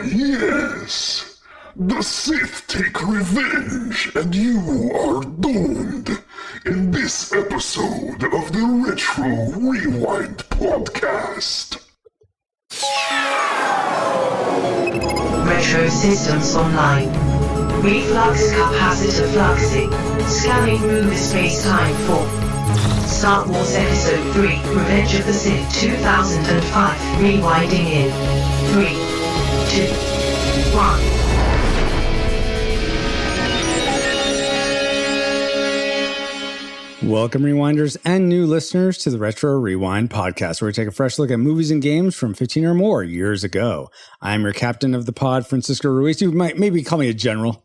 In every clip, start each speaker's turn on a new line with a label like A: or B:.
A: Yes. The Sith take revenge, and you are doomed. In this episode of the Retro Rewind podcast.
B: Retro systems online. Reflux capacitor fluxing. Scanning movie space-time for Star Wars Episode 3, Revenge of the Sith 2005. Rewinding in 3, 2, 1.
C: Welcome, Rewinders and new listeners, to the Retro Rewind podcast, where we take a fresh look at movies and games from 15 or more years ago. I'm your captain of the pod, Francisco Ruiz. You might maybe call me a General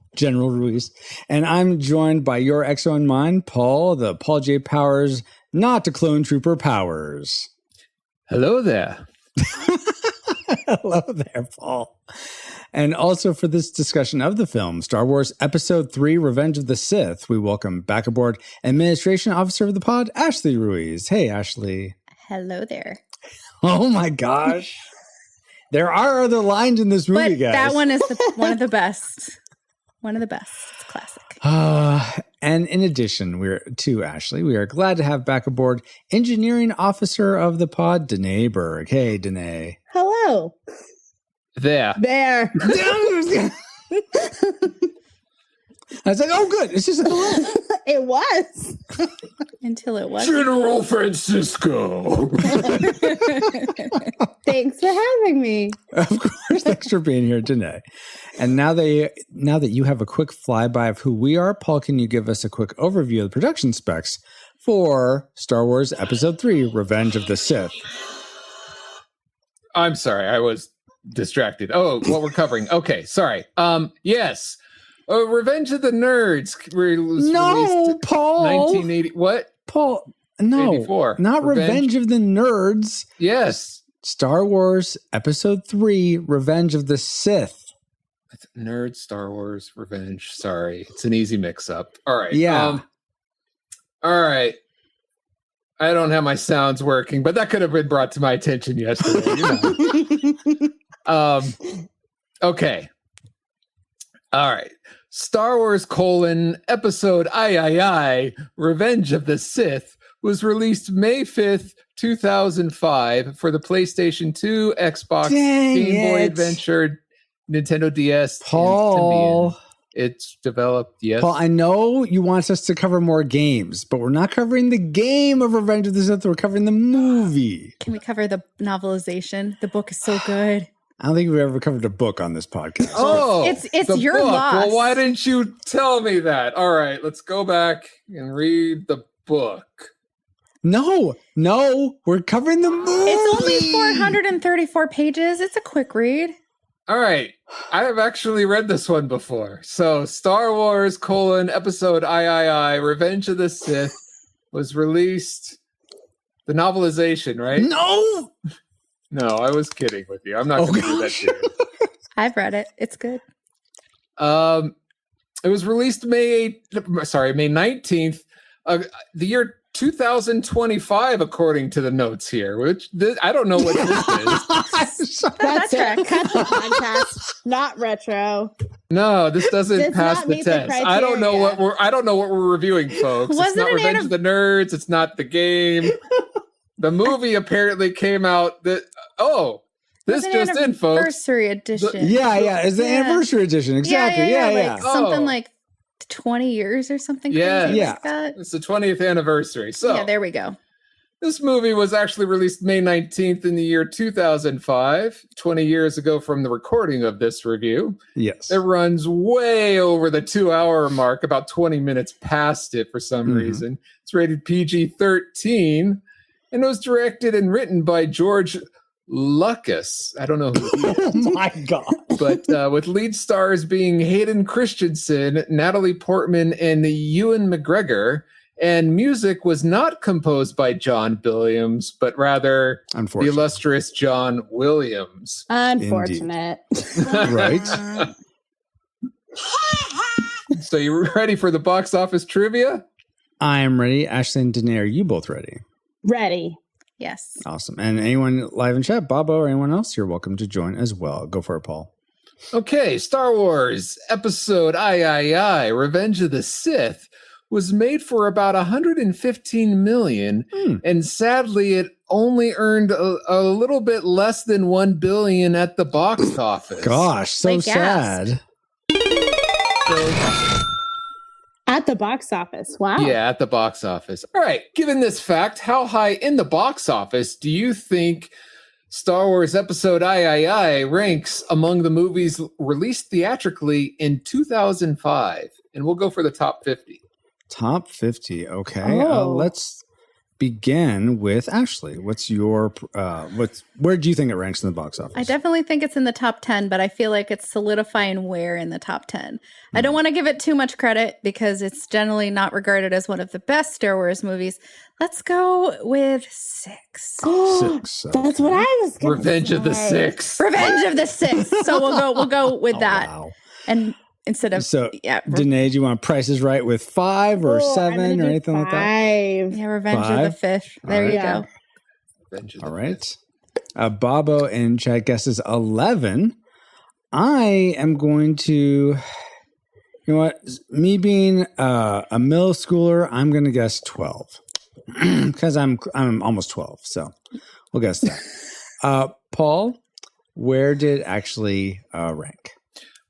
C: Ruiz. And I'm joined by your XO and mine, Paul, the Paul J. Powers, not to clone trooper Powers.
D: Hello there.
C: Hello there, Paul. And also for this discussion of the film, Star Wars Episode 3, Revenge of the Sith, we welcome back aboard Administration Officer of the Pod, Ashley Ruiz. Hey, Ashley.
E: Hello there.
C: Oh my gosh. There are other lines in this movie,
E: but
C: guys.
E: That one is one of the best. One of the best. It's classic.
C: And in addition, to Ashley, we are glad to have back aboard Engineering Officer of the Pod, Danae Berg. Hey, Danae.
F: Hello.
D: There.
F: There.
C: I was like, oh, good. It's just a hello.
F: It was.
E: Until it wasn't.
D: General Francisco.
F: Thanks for having me.
C: Of course. Thanks for being here, Danae. And now that you have a quick flyby of who we are, Paul, can you give us a quick overview of the production specs for Star Wars Episode 3, Revenge of the Sith?
D: I'm sorry, I was distracted. Oh, what we're covering. Okay, sorry. Yes. Revenge of the Nerds was released
C: Paul.
D: 1980. What?
C: Paul, no.
D: 84.
C: Not Revenge of the Nerds.
D: Yes.
C: Star Wars Episode 3, Revenge of the Sith.
D: Nerd, Star Wars, Revenge. Sorry. It's an easy mix-up. All right.
C: Yeah.
D: All right. I don't have my sounds working, but that could have been brought to my attention yesterday. You know. Okay. All right. Star Wars Episode I, Revenge of the Sith was released May 5th, 2005 for the PlayStation 2, Xbox, Game Boy Adventure, Nintendo DS,
C: Paul.
D: and Symbian. It's developed, yes.
C: Paul, I know you want us to cover more games, but we're not covering the game of Revenge of the Sith. We're covering the movie.
E: Can we cover the novelization? The book is so good.
C: I don't think we've ever covered a book on this podcast.
D: Oh,
E: it's
D: the
E: your
D: book.
E: loss.
D: Well, why didn't you tell me that? All right, let's go back and read the book.
C: No, we're covering the movie.
E: It's only 434 pages. It's a quick read.
D: All right, I have actually read this one before. So, Star Wars Episode I, Revenge of the Sith was released. The novelization, right? No, I was kidding with you. I'm not going to do that to you.
E: I've read it. It's good.
D: It was released May 19th, the year 2025, according to the notes here, which I don't know what this is.
F: That's it. Cut the podcast. Not retro.
D: No, this doesn't pass the
F: meet the
D: test. I don't know what we're reviewing, folks. It's not Revenge of the Nerds. It's not the game. The movie apparently came out this just in, folks.
E: Anniversary edition.
C: It's the anniversary edition. Exactly. Yeah.
E: Like something like 20 years or something.
D: Yeah.
E: Crazy like that.
D: It's the 20th anniversary. So
E: yeah, there we go.
D: This movie was actually released May 19th in the year 2005, 20 years ago from the recording of this review.
C: Yes.
D: It runs way over the 2-hour mark, about 20 minutes past it for some reason. It's rated PG-13, and it was directed and written by George Lucas. I don't know who he is.
C: Oh my God.
D: But with lead stars being Hayden Christensen, Natalie Portman, and Ewan McGregor. And music was not composed by John Williams, but rather the illustrious John Williams.
F: Unfortunate.
C: Right.
D: So you ready for the box office trivia?
C: I am ready. Ashley and Danae, are you both ready?
F: Ready.
E: Yes.
C: Awesome. And anyone live in chat, Bobo or anyone else, you're welcome to join as well. Go for it, Paul.
D: Okay, Star Wars Episode I, Revenge of the Sith was made for about 115 million, and sadly, it only earned a little bit less than 1 billion at the box office.
C: Gosh, so
E: Like
C: sad.
F: At the box office. Wow.
D: Yeah, at the box office. All right, given this fact, how high in the box office do you think Star Wars Episode I ranks among the movies released theatrically in 2005? And we'll go for the top 50.
C: Top 50. Okay.
F: Oh.
C: Let's begin with Ashley. What's your where do you think it ranks in the box office?
E: I definitely think it's in the top 10, but I feel like it's solidifying where in the top 10. I don't want to give it too much credit because it's generally not regarded as one of the best Star Wars movies. Let's go with 6.
C: 6.
F: That's what I was going to
D: Revenge of the
F: say.
D: Six.
E: Revenge of the Sith. So we'll go with that.
C: Wow.
E: And instead of
C: Danae, do you want Prices Right with 5 or
F: Oh, I'm
C: 7
F: gonna
C: or
F: do
C: anything like that?
F: 5.
E: Revenge of
C: 5?
E: the Fifth. There
C: All
E: you
F: right.
E: go.
D: Revenge of the
C: All right. Bobo in chat guesses 11. I am going to, you know what? Me being a middle schooler, I'm going to guess 12 because I'm almost 12. So we'll guess that. Paul, where did it actually rank?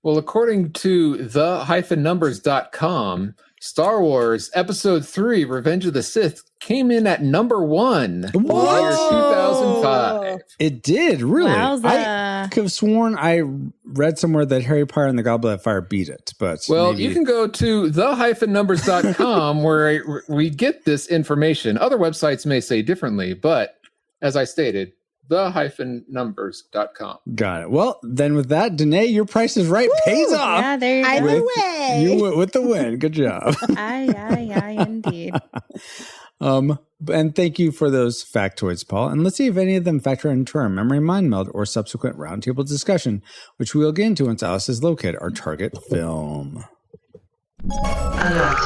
D: Well, according to the-numbers.com, Star Wars Episode 3, Revenge of the Sith, came in at number 1 in the year 2005.
C: It did, really.
E: Wowza.
C: I could have sworn I read somewhere that Harry Potter and the Goblet of Fire beat it, but
D: Well,
C: maybe...
D: you can go to the-numbers.com where we get this information. Other websites may say differently, but as I stated, the-numbers.com.
C: Got it. Well, then with that, Danae, your Price is Right pays off.
E: Yeah, there you go.
F: Either way.
C: You went with the win. Good job.
E: Aye, indeed.
C: And thank you for those factoids, Paul. And let's see if any of them factor into our memory mind meld or subsequent roundtable discussion, which we'll get into once Alice has located our target film.
B: Alert.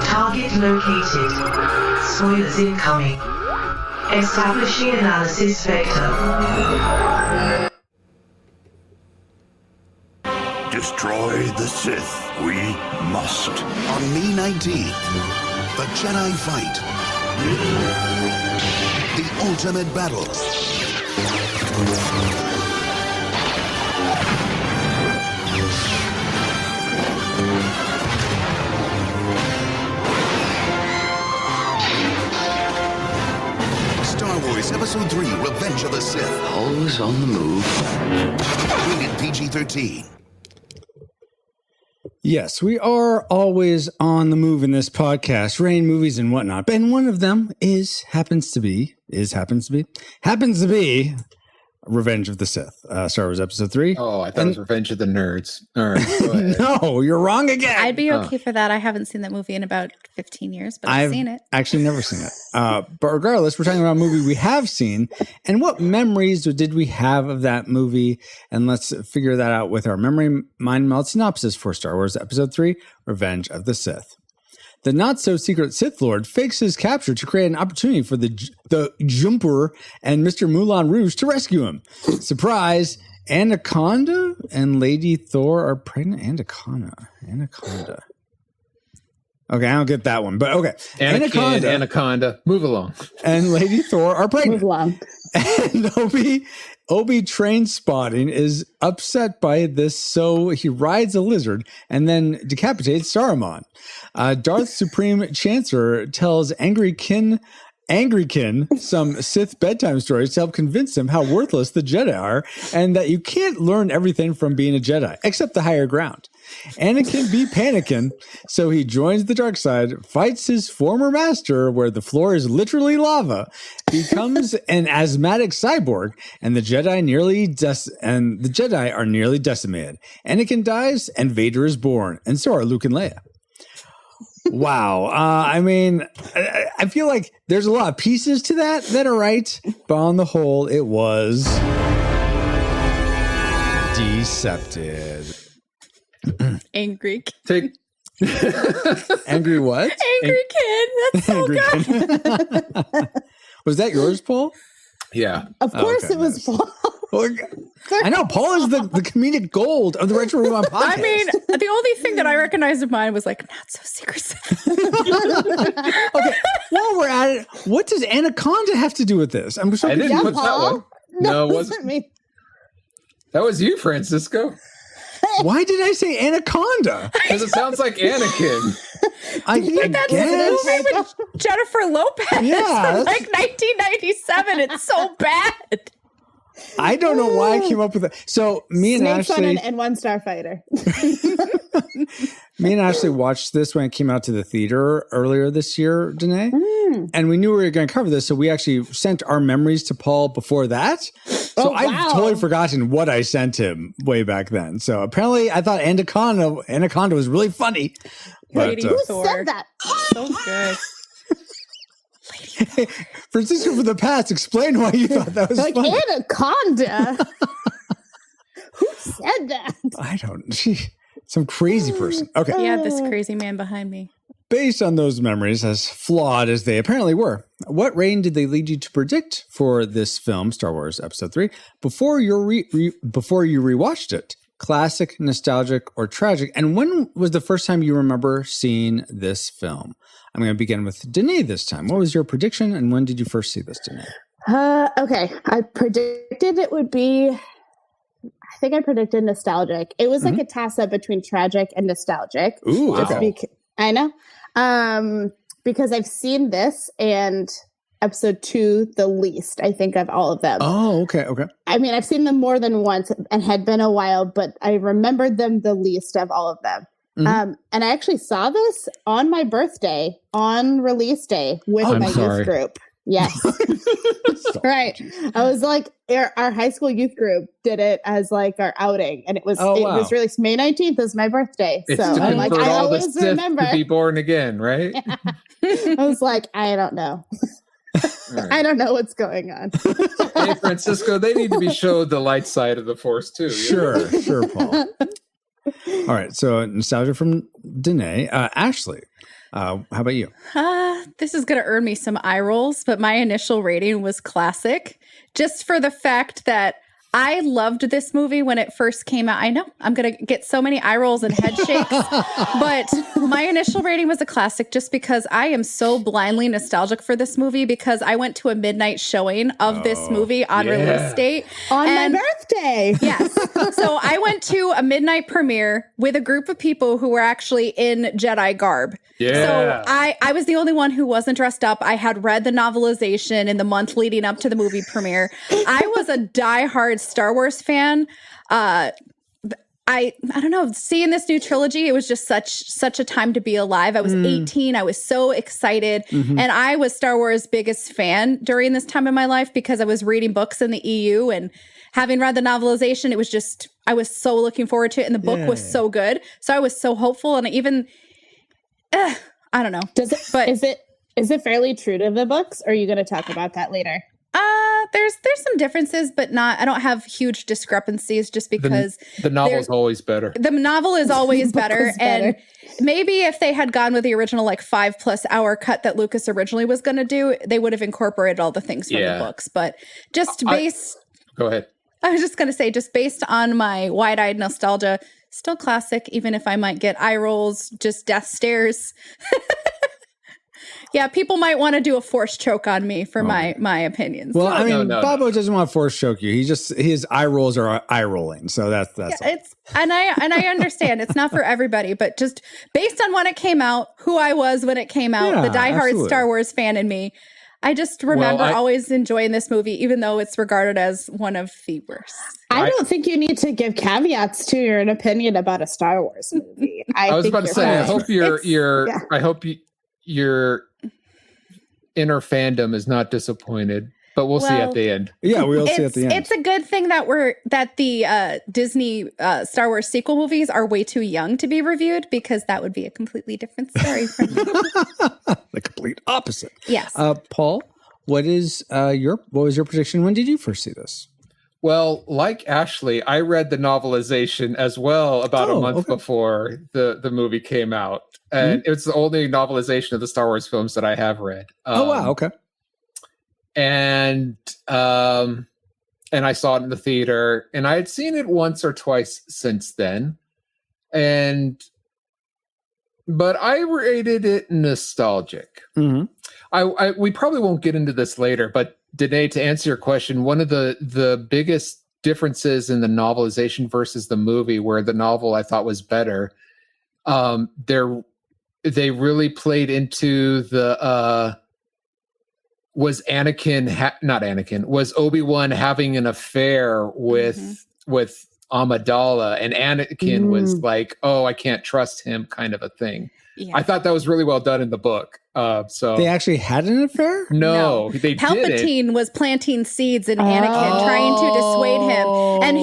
B: Target located. Spoilers incoming. Establishing analysis vector.
G: Destroy the Sith. We must. On May 19th, the Jedi fight. The ultimate battle. Star Wars Episode 3, Revenge of the Sith. Always on the move. Rated PG-13.
C: Yes, we are always on the move in this podcast, rating movies and whatnot. And one of them happens to be Revenge of the Sith, Star Wars Episode 3.
D: Oh, I thought it was Revenge of the Nerds. All right, go ahead.
C: No, you're wrong again.
E: I'd be okay for that. I haven't seen that movie in about 15 years, but I've seen it.
C: Actually never seen it. But regardless, we're talking about a movie we have seen. And what memories did we have of that movie? And let's figure that out with our memory mind meld synopsis for Star Wars Episode 3, Revenge of the Sith. The not-so-secret Sith Lord fakes his capture to create an opportunity for the Jumper and Mr. Moulin Rouge to rescue him. Surprise! Anaconda and Lady Thor are pregnant. Anaconda. Okay, I don't get that one, but okay.
D: Anaconda. Move along.
C: And Lady Thor are pregnant.
F: Move along.
C: And Obi train spotting is upset by this, so he rides a lizard and then decapitates Saruman. Darth Supreme Chancellor tells Angrykin some Sith bedtime stories to help convince him how worthless the Jedi are and that you can't learn everything from being a Jedi, except the higher ground. Anakin be panicking, so he joins the dark side, fights his former master where the floor is literally lava, becomes an asthmatic cyborg, and the Jedi are nearly decimated. Anakin dies, and Vader is born, and so are Luke and Leia. Wow. I mean, I feel like there's a lot of pieces to that are right, but on the whole, it was deceptive.
E: Angry
C: Angry what?
E: Angry kid. That's so
C: Angry
E: good.
C: kid. Was that yours, Paul?
D: Yeah.
F: Of course
C: okay,
F: it was
C: nice.
F: Paul.
C: I know Paul is the comedic gold of the Retro Rewind podcast.
E: I mean, the only thing that I recognized of mine was like, not so secretive.
C: Okay, while we're at it, what does Anaconda have to do with this? I'm so
D: I didn't
C: confused.
D: put that one. No, it wasn't.
F: me.
D: That was you, Francisco.
C: Why did I say Anaconda?
D: Because it sounds like Anakin.
C: I
E: That's the
C: guess.
E: movie with Jennifer Lopez
C: Yeah,
E: from like 1997. It's so bad.
C: I don't know why I came up with it. So me and
F: Snakes on
C: Ashley,
F: and one starfighter.
C: me and Ashley watched this when it came out to the theater earlier this year, Danae. And we knew we were going to cover this, so we actually sent our memories to Paul before that. So I've totally forgotten what I sent him way back then. So apparently I thought Anaconda was really funny. But,
E: Lady
F: Who
E: Thor.
F: said that?
E: So good.
C: Francisco from the past, explain why you thought that was
F: Like
C: funny.
F: Anaconda. Who said that?
C: I don't. Some crazy person. Okay.
E: Yeah, this crazy man behind me.
C: Based on those memories, as flawed as they apparently were, what rating did they lead you to predict for this film, Star Wars Episode 3, before you rewatched it? Classic, nostalgic, or tragic? And when was the first time you remember seeing this film? I'm going to begin with Danae this time. What was your prediction, and when did you first see this, Danae?
F: Okay. I predicted it would be, I think I predicted nostalgic. It was like a toss-up between tragic and nostalgic.
C: Ooh,
F: Just
C: okay.
F: I know. Because I've seen this and Episode 2 the least, I think, of all of them.
C: Oh, okay.
F: I mean, I've seen them more than once and had been a while, but I remembered them the least of all of them. And I actually saw this on my birthday, on release day, with my youth group. Yes. Right. I was like, our high school youth group did it as like our outing. And it was was released May 19th is my birthday.
D: It's
F: so
D: to
F: I'm like,
D: convert
F: I
D: all the
F: always
D: Sith
F: remember.
D: to be born again, right?
F: I was like, I don't know.
D: Right.
F: I don't know what's going on.
D: Hey, Francisco, they need to be showed the light side of the Force too.
C: Sure, Paul. All right, so nostalgia from Danae. Ashley, how about you?
E: This is going to earn me some eye rolls, but my initial rating was classic, just for the fact that I loved this movie when it first came out. I know I'm going to get so many eye rolls and head shakes, but my initial rating was a classic just because I am so blindly nostalgic for this movie because I went to a midnight showing of this movie on release date.
F: On my birthday.
E: Yes. So I went to a midnight premiere with a group of people who were actually in Jedi garb.
D: Yeah.
E: So I was the only one who wasn't dressed up. I had read the novelization in the month leading up to the movie premiere. I was a diehard Star Wars fan. I don't know, seeing this new trilogy, it was just such a time to be alive. I was 18. I was so excited. And I was Star Wars' biggest fan during this time in my life because I was reading books in the EU and having read the novelization, it was just, I was so looking forward to it. And the book was so good. So I was so hopeful. And even, I don't know.
F: Is it fairly true to the books? Or are you going to talk about that later?
E: There's some differences, but I don't have huge discrepancies just because
D: the novel is always better.
E: The novel is always better. And maybe if they had gone with the original like 5+ hour cut that Lucas originally was going to do, they would have incorporated all the things from the books. But just
D: go ahead.
E: I was just going to say, just based on my wide-eyed nostalgia, still classic, even if I might get eye rolls, just death stares. Yeah, people might want to do a force choke on me for my opinions.
C: Well, I mean,
D: no.
C: Bobo doesn't want to force choke you. His eye rolls are eye rolling. So that's all.
E: It's and I understand it's not for everybody, but just based on when it came out, who I was when it came out, the diehard Star Wars fan in me, I just remember always enjoying this movie, even though it's regarded as one of the worst.
F: I don't think you need to give caveats to your opinion about a Star Wars movie. I was about to say,
D: I hope I hope your inner fandom is not disappointed, but we'll see at the end.
C: Yeah, we'll see at the end.
E: It's a good thing that the Disney Star Wars sequel movies are way too young to be reviewed, because that would be a completely different story from
C: the complete opposite.
E: Yes.
C: Paul, what was your prediction? When did you first see this?
D: Well, like Ashley, I read the novelization as well about a month before the movie came out. And it's the only novelization of the Star Wars films that I have read.
C: Oh, wow. Okay.
D: And I and I saw it in the theater, and I had seen it once or twice since then. But I rated it nostalgic.
C: Mm-hmm.
D: We probably won't get into this later, but Danae, to answer your question, one of the biggest differences in the novelization versus the movie, where the novel I thought was better, they really played into the was Obi-Wan having an affair with Amidala, and Anakin was like, oh, I can't trust him, kind of a thing.
E: Yeah.
D: I thought that was really well done in the book. So
C: They actually had an affair?
D: no, they
E: Palpatine was planting seeds in Anakin, trying to dissuade him, and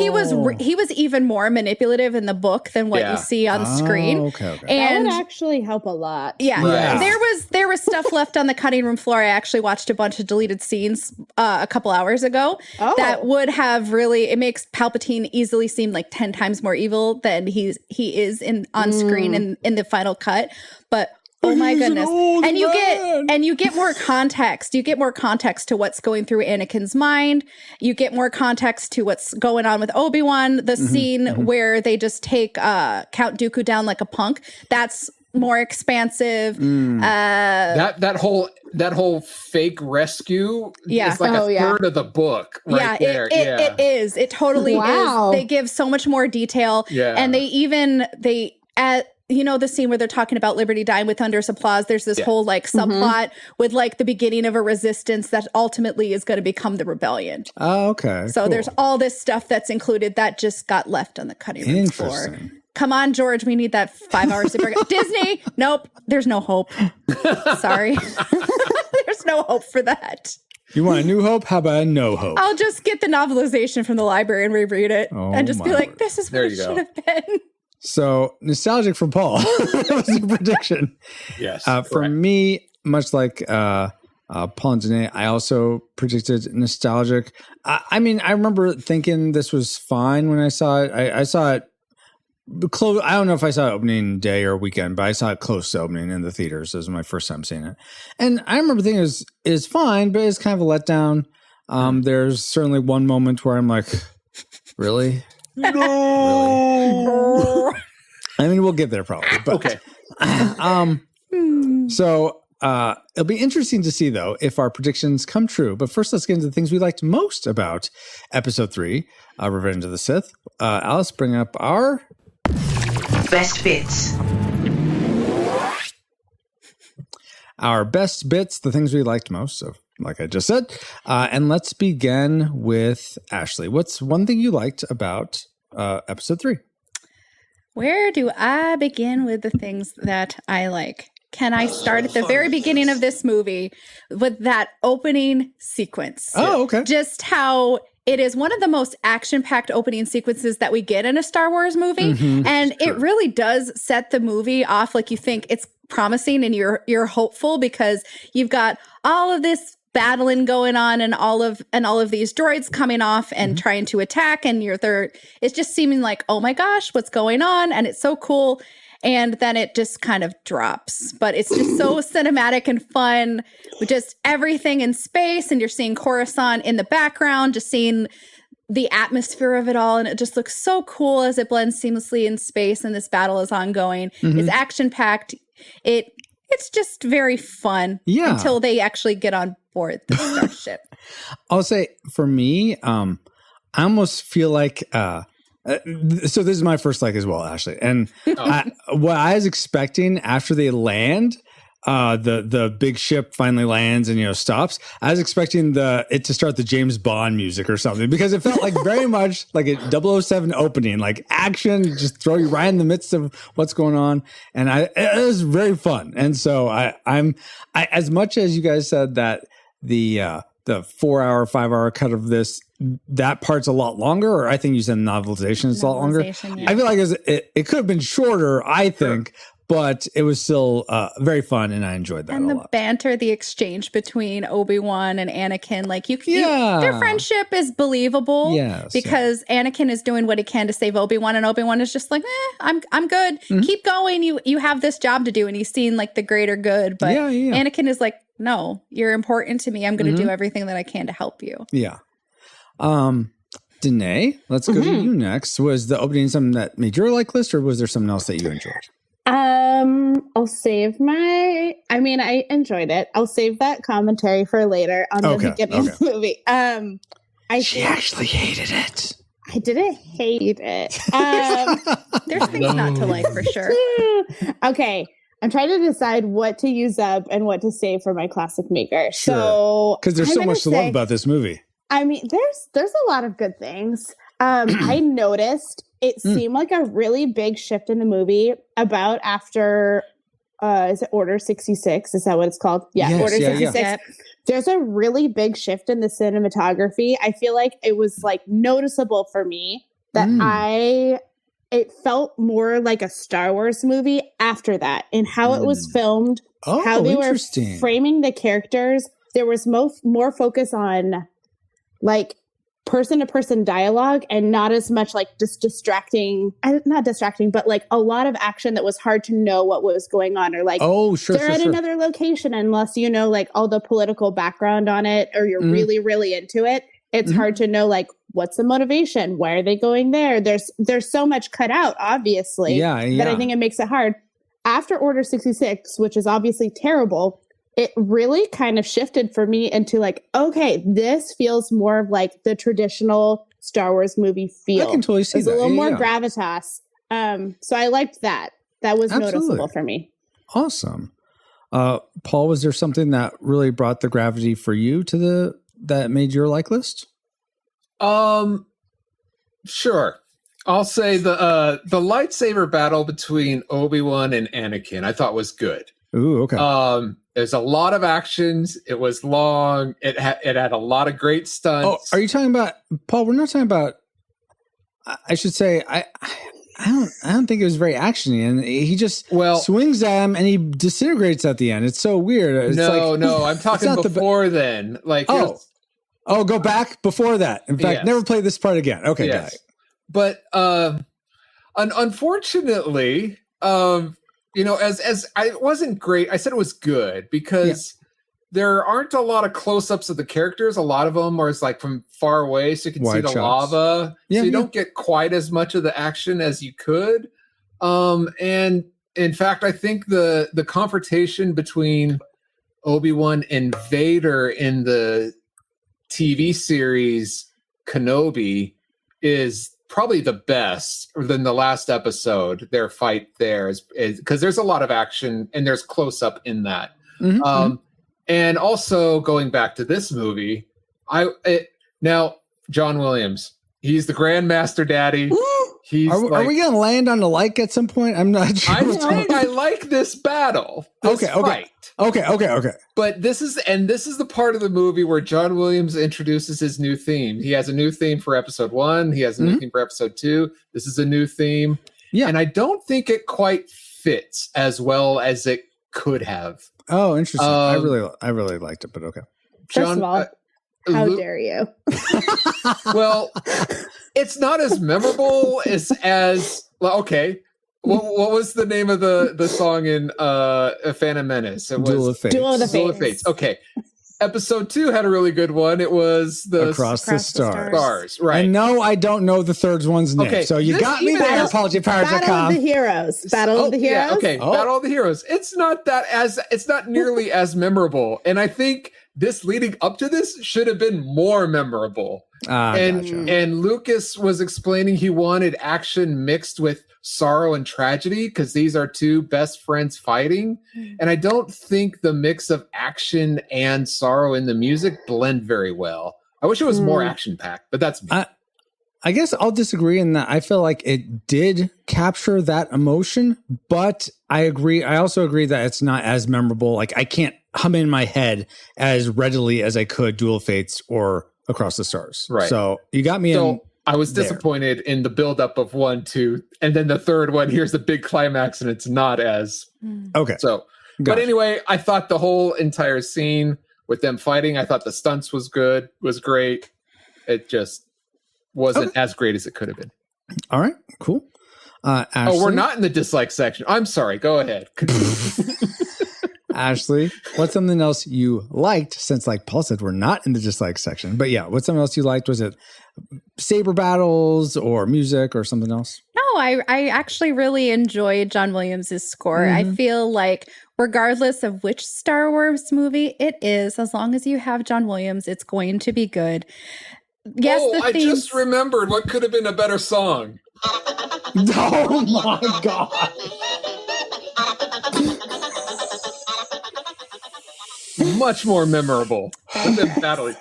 E: he was even more manipulative in the book than what you see on screen.
C: Okay.
E: And
F: that would actually help a lot.
E: yeah,
D: Right.
E: there was stuff left on the cutting room floor. I actually watched a bunch of deleted scenes a couple hours ago that would have it makes Palpatine easily seem like 10 times more evil than he is on screen in the final cut. But oh my goodness. And you get more context. You get more context to what's going through Anakin's mind. You get more context to what's going on with Obi-Wan. The scene where they just take Count Dooku down like a punk. That's more expansive.
D: That whole fake rescue is like a third of the book there.
E: It is. It totally is. They give so much more detail.
D: Yeah.
E: And they add the scene where they're talking about Liberty dying with thunderous applause. There's this whole like subplot with like the beginning of a resistance that ultimately is going to become the rebellion.
C: Oh, okay.
E: So there's all this stuff that's included that just got left on the cutting room floor. Come on, George, we need that 5 hours. Disney, nope, there's no hope. Sorry. There's no hope for that.
C: You want a new hope? How about a no hope?
E: I'll just get the novelization from the library and reread it and just be like, this is what it should have been.
C: So nostalgic for Paul. That was your prediction.
D: Yes.
C: For me, much like Paul and Danae, I also predicted nostalgic. I mean, I remember thinking this was fine when I saw it. I saw it close. I don't know if I saw it opening day or weekend, but I saw it close to opening in the theaters. This was my first time seeing it. And I remember thinking it was fine, but it's kind of a letdown. There's certainly one moment where I'm like, really?
D: No.
C: I mean, we'll get there probably. But,
D: okay.
C: So it'll be interesting to see, though, if our predictions come true. But first, let's get into the things we liked most about Episode 3, Revenge of the Sith. Alice, bring up our
B: best bits.
C: Our best bits, the things we liked most. So, like I just said. And let's begin with Ashley. What's one thing you liked about Episode 3?
E: Where do I begin with the things that I like? Can I start at the very beginning of this movie with that opening sequence?
C: Oh, okay.
E: Just how it is one of the most action-packed opening sequences that we get in a Star Wars movie. And it really does set the movie off like you think it's promising and you're hopeful because you've got all of this battling going on and all of these droids coming off and trying to attack, and it's just seeming like, oh my gosh, what's going on? And it's so cool. And then it just kind of drops, but it's just so cinematic and fun with just everything in space. And you're seeing Coruscant in the background, just seeing the atmosphere of it all. And it just looks so cool as it blends seamlessly in space. And this battle is ongoing. It's action packed. It's just very fun until they actually get on board the starship.
C: I'll say for me, I almost feel like, so this is my first like as well, Ashley. And what I was expecting after they land, the big ship finally lands and, stops. I was expecting it to start the James Bond music or something because it felt like very much like a 007 opening, like action, just throw you right in the midst of what's going on. And it was very fun. And so I'm as much as you guys said that the 4-hour, 5-hour cut of this, that part's a lot longer, or I think you said novelization is a lot longer.
E: Yeah.
C: I feel like it could have been shorter, I think. But it was still very fun, and I enjoyed that a lot. And
E: the banter, the exchange between Obi-Wan and Anakin, like their friendship is believable. Because Anakin is doing what he can to save Obi-Wan, and Obi-Wan is just like, I'm good. Keep going. You have this job to do, and he's seen like the greater good. But Anakin is like, no, you're important to me. I'm going to do everything that I can to help you.
C: Yeah. Danae, let's go to you next. Was the opening something that made your like list, or was there something else that you enjoyed?
F: I'll save I enjoyed it. I'll save that commentary for later on the beginning of the movie. She
C: actually hated it.
F: I didn't hate it.
E: There's things not to like for sure.
F: Okay. I'm trying to decide what to use up and what to save for my classic maker. Sure. So,
C: because there's so much to love about this movie.
F: I mean, there's a lot of good things. I noticed it seemed like a really big shift in the movie about after, is it Order 66? Is that what it's called? Yeah, yes, Order 66. Yeah. There's a really big shift in the cinematography. I feel like it was like noticeable for me that it felt more like a Star Wars movie after that, and how it was filmed, how they were framing the characters. There was more focus on like person-to-person dialogue and not as much like just not distracting, but like a lot of action that was hard to know what was going on, or like, they're at another location unless you know like all the political background on it, or you're really, really into it. It's hard to know like, what's the motivation? Why are they going there? There's so much cut out, obviously, that I think it makes it hard. After Order 66, which is obviously terrible, it really kind of shifted for me into like, okay, this feels more of like the traditional Star Wars movie feel.
C: I can totally see that.
F: There's a little more gravitas. So I liked that. That was noticeable for me.
C: Awesome. Paul, was there something that really brought the gravity for you to that made your like list?
D: Sure. I'll say the lightsaber battle between Obi-Wan and Anakin I thought was good.
C: Ooh, okay.
D: There's a lot of actions. It was long. It had a lot of great stunts.
C: Oh, are you talking about Paul? We're not talking about. I should say I don't think it was very actiony, and he just swings at him and he disintegrates at the end. It's so weird. It's
D: no, I'm talking before then. Like
C: go back before that. In fact, never play this part again. Okay, got it.
D: But unfortunately, as it wasn't great. I said it was good because there aren't a lot of close-ups of the characters. A lot of them are like from far away, so you can see the lava. So you don't get quite as much of the action as you could. And in fact, I think the confrontation between Obi-Wan and Vader in the TV series Kenobi is probably the best than the last episode. Their fight there is because there's a lot of action and there's close up in that. And also going back to this movie, now John Williams, he's the Grandmaster Daddy.
C: Are we gonna land on a like at some point? I'm not sure.
D: I'm saying I like this battle. This fight.
C: Okay.
D: But this is the part of the movie where John Williams introduces his new theme. He has a new theme for episode 1. He has a new theme for episode 2. This is a new theme. Yeah. And I don't think it quite fits as well as it could have.
C: Oh, interesting. I really liked it, but okay.
F: First of all, how dare you?
D: Well, it's not as memorable as okay. What was the name of the song in Phantom Menace? It was
C: Duel of Fates.
F: Duel of Fates.
D: Okay. Episode 2 had a really good one. It was
C: Across the Stars.
D: Right.
C: And no, I don't know the third one's name. Okay. So you got me there, apologypowers.com.
F: Battle of the Heroes. Battle of the Heroes.
D: Yeah, okay. Battle of the Heroes. It's not nearly as memorable. And I think this leading up to this should have been more memorable. And Lucas was explaining he wanted action mixed with sorrow and tragedy because these are two best friends fighting. And I don't think the mix of action and sorrow in the music blend very well. I wish it was more action packed, but that's me.
C: I guess I'll disagree in that I feel like it did capture that emotion, but I agree. I also agree that it's not as memorable. Like I can't hum in my head as readily as I could Duel of Fates or Across the Stars. Right. So you got me in.
D: I was disappointed in the buildup of 1, 2, and then the third one. Here's the big climax, and it's not as
C: okay.
D: So, but anyway, I thought the whole entire scene with them fighting, I thought the stunts was great. It just wasn't as great as it could have been.
C: All right, cool.
D: We're not in the dislike section. I'm sorry. Go ahead.
C: Ashley, what's something else you liked? Since, like Paul said, we're not in the dislike section. But yeah, what's something else you liked? Was it saber battles or music or something else?
E: No, I actually really enjoyed John Williams' score. I feel like regardless of which Star Wars movie it is, as long as you have John Williams, it's going to be good. Yes,
D: I just remembered what could have been a better song.
C: Oh my God.
D: Much more memorable than them battling.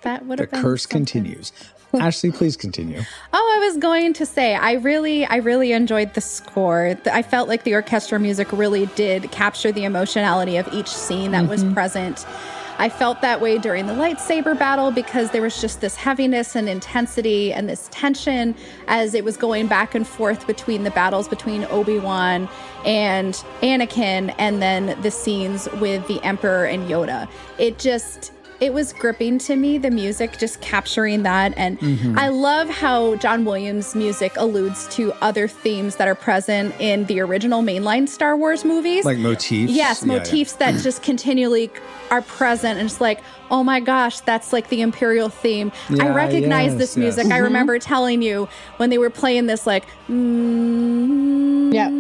E: That would have
C: The
E: been
C: curse
E: something.
C: continues. Ashley, please continue.
E: Oh, I was going to say, I really enjoyed the score. I felt like the orchestral music really did capture the emotionality of each scene that was present. I felt that way during the lightsaber battle because there was just this heaviness and intensity and this tension as it was going back and forth between the battles between Obi-Wan and Anakin, and then the scenes with the Emperor and Yoda. It was gripping to me, the music, just capturing that. And I love how John Williams' music alludes to other themes that are present in the original mainline Star Wars movies.
C: Like motifs?
E: Yes, motifs that just continually are present. And it's like, oh my gosh, that's like the Imperial theme. I recognize this music. I remember telling you when they were playing this, like,
F: Yeah.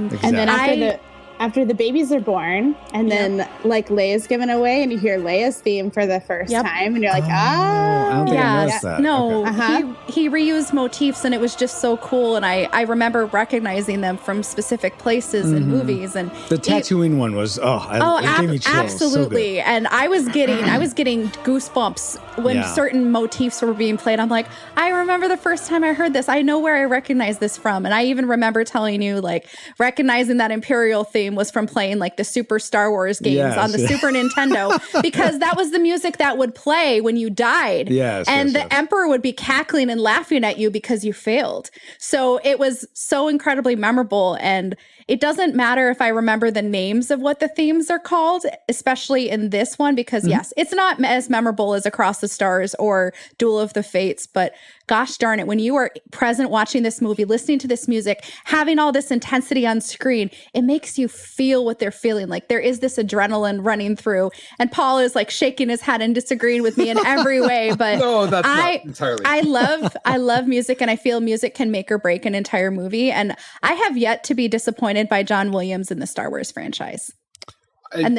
C: Exactly.
F: And then after the babies are born, and then like Leia's given away, and you hear Leia's theme for the first time, and you're like,
C: I don't think I noticed that.
E: No,
C: Okay.
E: he reused motifs, and it was just so cool. And I remember recognizing them from specific places in movies. And
C: The Tatooine one was, it gave me chills.
E: absolutely.
C: So
E: and I was getting goosebumps when certain motifs were being played. I'm like, I remember the first time I heard this. I know where I recognize this from. And I even remember telling you, like, recognizing that Imperial theme was from playing like the Super Star Wars games on the Super Nintendo, because that was the music that would play when you died. And the Emperor would be cackling and laughing at you because you failed. So it was so incredibly memorable. And it doesn't matter if I remember the names of what the themes are called, especially in this one, because yes, it's not as memorable as Across the Stars or Duel of the Fates, but gosh darn it, when you are present watching this movie, listening to this music, having all this intensity on screen, it makes you feel what they're feeling. Like there is this adrenaline running through, and Paul is like shaking his head and disagreeing with me in every way. But
D: no, that's not entirely.
E: I love music, and I feel music can make or break an entire movie. And I have yet to be disappointed by John Williams in the Star Wars franchise. And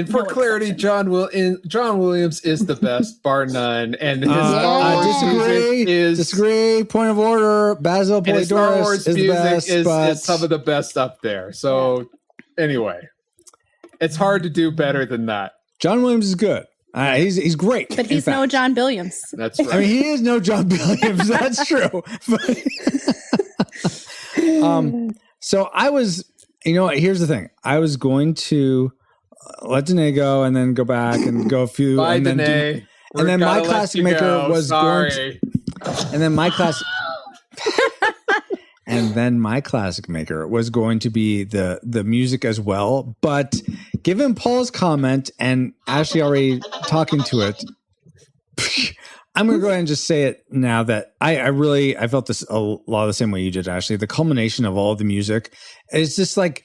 D: for clarity, John Williams is the best, bar none. And his Star Wars
C: disagree. Point of order. Basil Polidorus is the best,
D: is some of the best up there. So anyway, it's hard to do better than that. John
C: Williams is good. He's great.
E: But he's no John Williams.
D: That's right.
C: I mean, he is no John Williams. That's true. So I was, here's the thing. I was going to let Danae go and then go back and go a few.
D: Bye,
C: and then
D: Danae.
C: And then my classic maker was going to, and then my classic maker was going to be the music as well. But given Paul's comment and Ashley already talking to it, I'm going to go ahead and just say it now that I felt this a lot of the same way you did, Ashley. The culmination of all of the music is just like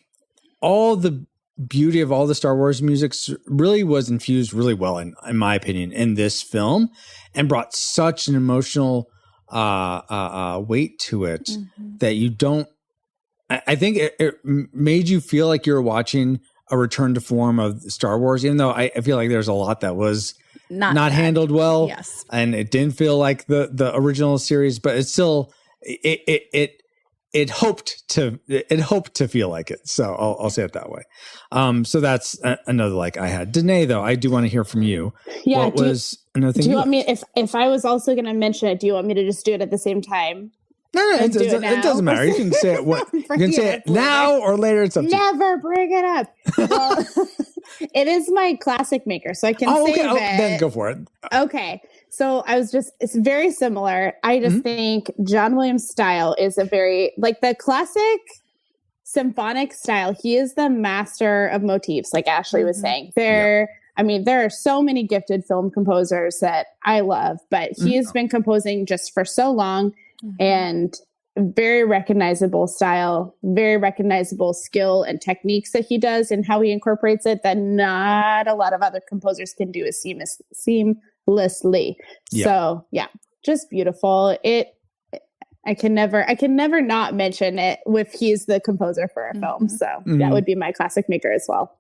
C: all the beauty of all the Star Wars music really was infused really well, in my opinion, in this film, and brought such an emotional weight to it that you don't. I think it made you feel like you were watching a return to form of Star Wars, even though I feel like there's a lot that was not handled well.
E: Yes,
C: and it didn't feel like the original series, but it's still it hoped to feel like it. So I'll say it that way. So that's another like I had. Danae, though, I do want to hear from you.
F: Yeah.
C: What was another thing?
F: Do you want me, if I was also going to mention it, do you want me to just do it at the same time?
C: No, it doesn't matter. You can say it. You can say it now or later. It's up to you.
F: Never bring it up. Well, it is my classic maker, so I can save it.
C: Then go for it.
F: Okay. So it's very similar. I just think John Williams' style is a very, like the classic symphonic style. He is the master of motifs, like Ashley was saying. There are so many gifted film composers that I love, but he has been composing just for so long and very recognizable style, very recognizable skill and techniques that he does and how he incorporates it that not a lot of other composers can do as seamlessly.
C: Yeah.
F: So yeah, just beautiful. I can never not mention it if he's the composer for a film. So that would be my classic maker as well.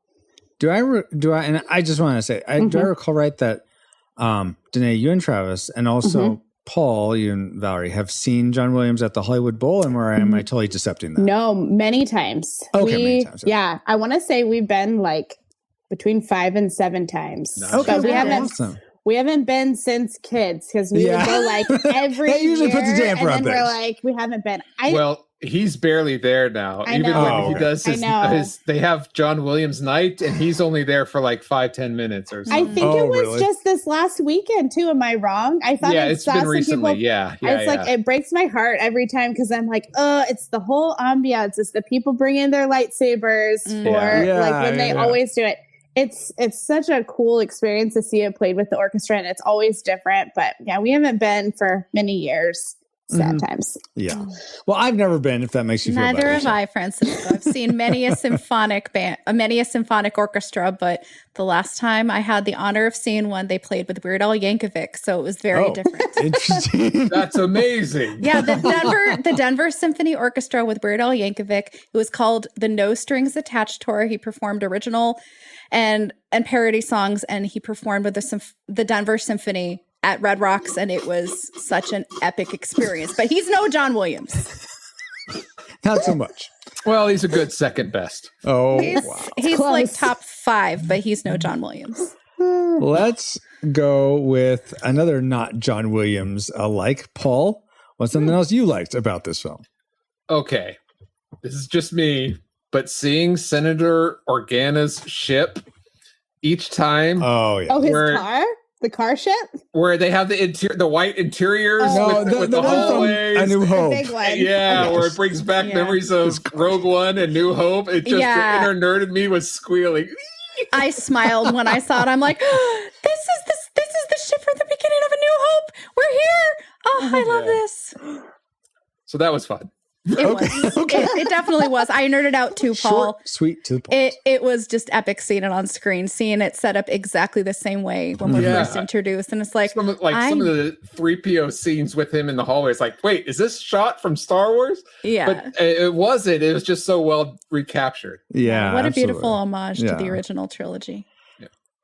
C: Do I, and I just want to say, do I recall right that Danae, you and Travis, and also Paul, you and Valerie have seen John Williams at the Hollywood Bowl, and where am I totally decepting that?
F: No, many times.
C: Okay, many times.
F: Yeah, I want to say we've been like between 5 and 7 times.
D: Nice.
C: Okay,
F: But
C: awesome.
F: we haven't been since kids because we would go like every
C: That usually
F: year,
C: puts a damper
F: and
C: on
F: then we're
C: things.
F: like, we haven't been.
D: Well, he's barely there now.
F: I
D: Even
F: know.
D: when
C: Oh,
D: he
C: okay.
D: does
F: I know.
D: his, they have John Williams night, and he's only there for like 5-10 minutes or
F: I
D: something.
F: think
C: Oh,
F: it was
C: really?
F: just this last weekend too. Am I wrong? I thought
D: Yeah,
F: I
D: it's
F: saw
D: been
F: some
D: recently.
F: people.
D: Yeah,
F: It's like it breaks my heart every time because I'm like, oh, it's the whole ambiance. It's the people bringing their lightsabers for
C: Yeah,
F: like when they
C: yeah.
F: always do it. It's such a cool experience to see it played with the orchestra, and it's always different. But yeah, we haven't been for many years. Sad times.
C: Yeah. Well, I've never been, if that makes you feel
E: Neither
C: better.
E: have I, Francisco. I've seen many a symphonic orchestra, but the last time I had the honor of seeing one, they played with Weird Al Yankovic, so it was very different.
C: Interesting.
D: That's amazing.
E: Yeah, the Denver Symphony Orchestra with Weird Al Yankovic. It was called the No Strings Attached Tour. He performed original and parody songs, and he performed with the Denver Symphony at Red Rocks, and it was such an epic experience. But he's no John Williams.
C: Not so much.
D: Well, he's a good second best.
C: Oh,
E: He's,
C: wow.
E: he's
F: Close.
E: like top 5, but he's no John Williams.
C: Let's go with another not John Williams alike. Paul, what's something else you liked about this film?
D: Okay, this is just me, but seeing Senator Organa's ship each time
C: Oh, yeah.
F: Oh, his
D: Where-
F: car? The car ship?
D: where they have the white interiors
F: Oh.
D: with the
C: one from
D: hallways.
C: A New
F: The
C: Hope.
F: big one.
D: Yeah,
F: Okay.
D: where it brings back
E: Yeah.
D: memories of Rogue One and New Hope. It just
E: Yeah.
D: the inner nerd in me was squealing.
E: I smiled when I saw it. I'm like, this is the ship from the beginning of A New Hope. We're here. Oh, I love
D: Yeah.
E: this.
D: So that was fun.
E: It was. It definitely was. I nerded out too, Paul.
C: Short, sweet, to the point.
E: It was just epic seeing it on screen, seeing it set up exactly the same way when we're
D: Yeah.
E: first introduced. And it's like,
D: Some of the 3PO scenes with him in the hallway. It's like, wait, is this shot from Star Wars?
E: yeah.
D: But it wasn't. It was just so well recaptured.
C: Yeah.
E: What a
C: absolutely.
E: beautiful homage to the
C: Yeah.
E: original trilogy.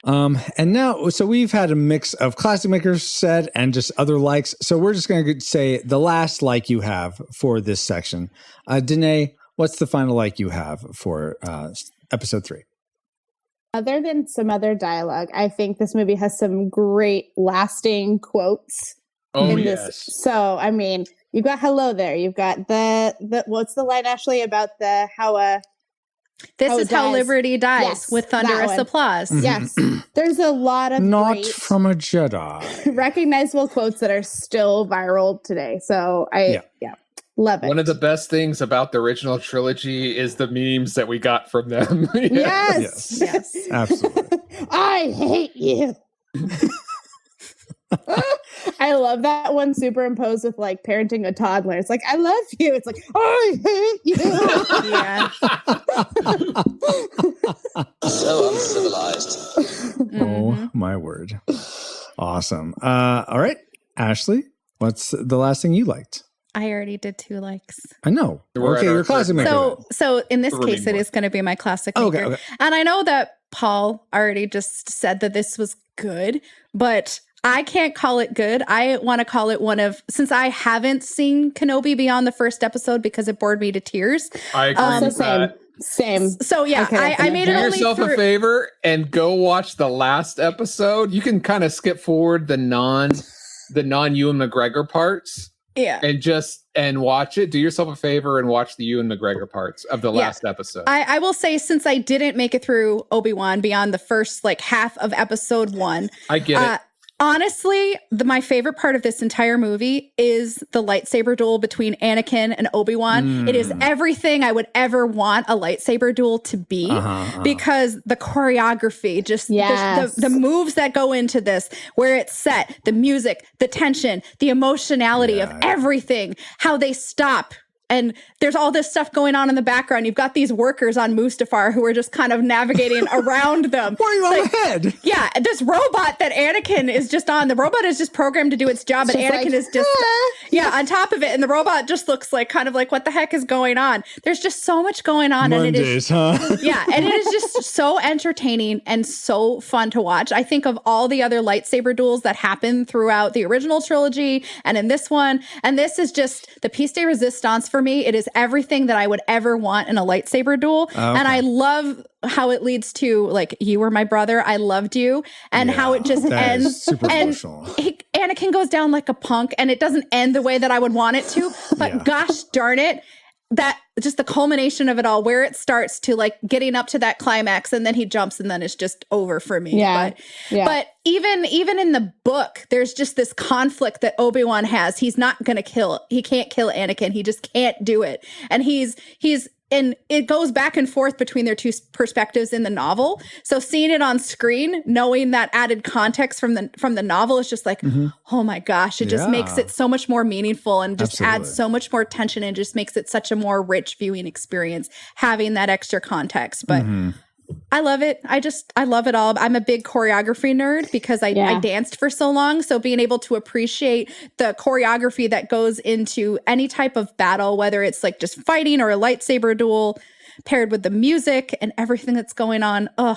C: And now, so we've had a mix of classic makers said and just other likes. So we're just going to say the last like you have for this section. Danae, what's the final like you have for episode 3?
F: Other than some other dialogue, I think this movie has some great lasting quotes.
D: Oh,
F: in
D: yes.
F: this. So, I mean, you've got hello there. You've got the what's the line, Ashley, about the how
E: This
F: How
E: is
F: it
E: how
F: dies.
E: liberty dies
F: Yes,
E: with
F: that
E: thunderous
F: one.
E: applause.
F: yes, there's a lot of
C: Not
F: great
C: from a Jedi.
F: recognizable quotes that are still viral today. So I love it.
D: One of the best things about the original trilogy is the memes that we got from them.
F: Yes.
E: Yes.
C: Absolutely.
F: I hate you. I love that one superimposed with like parenting a toddler. It's like, I love you. It's like, I hate you.
E: Yeah.
H: So uncivilized.
C: Oh, my word. Awesome. All right. Ashley, what's the last thing you liked?
E: I already did 2 likes.
C: I know.
D: We're
C: Okay,
D: at our
C: your classic
D: third
C: maker.
E: So in this
D: Remaining
E: case, it
D: one.
E: is going to be my classic
C: Okay,
E: maker.
C: okay.
E: And I know that Paul already just said that this was good, but I can't call it good. I want to call it one of, since I haven't seen Kenobi beyond the first episode because it bored me to tears.
D: I agree
F: So
D: with that.
F: same.
E: So yeah,
F: Okay,
E: I made
D: Do
E: it only
D: yourself a
E: through.
D: favor and go watch the last episode. You can kind of skip forward the non Ewan McGregor parts
E: Yeah.
D: and watch it. Do yourself a favor and watch the Ewan McGregor parts of the last episode.
E: I will say, since I didn't make it through Obi-Wan beyond the first like half of episode 1,
D: I get it.
E: honestly, my favorite part of this entire movie is the lightsaber duel between Anakin and Obi-Wan. It is everything I would ever want a lightsaber duel to be, because the choreography, just
F: Yes.
E: the moves that go into this, where it's set, the music, the tension, the emotionality of everything, how they stop and there's all this stuff going on in the background. You've got these workers on Mustafar who are just kind of navigating around them.
C: Why are you on my head?
E: Yeah, this robot that Anakin is just on. The robot is just programmed to do its job, and Anakin is just on top of it. And the robot just looks like kind of like, what the heck is going on? There's just so much going on,
C: Mondays,
E: and it is and it is just so entertaining and so fun to watch. I think of all the other lightsaber duels that happen throughout the original trilogy and in this one, and this is just the piece de resistance for me. It is everything that I would ever want in a lightsaber duel. And I love how it leads to, like, you were my brother, I loved you, and how it just ends.
C: Super
E: and
C: emotional.
E: Anakin goes down like a punk, and it doesn't end the way that I would want it to. But gosh darn it, that just the culmination of it all, where it starts to like getting up to that climax, and then he jumps, and then it's just over for me. But even in the book, there's just this conflict that Obi-Wan has. He can't kill Anakin. He just can't do it. And and it goes back and forth between their two perspectives in the novel. So seeing it on screen, knowing that added context from the novel is just like, oh my gosh, it just makes it so much more meaningful, and just adds so much more tension, and just makes it such a more rich viewing experience having that extra context. But I love it. I love it all. I'm a big choreography nerd because I danced for so long. So being able to appreciate the choreography that goes into any type of battle, whether it's like just fighting or a lightsaber duel, paired with the music and everything that's going on. Ugh,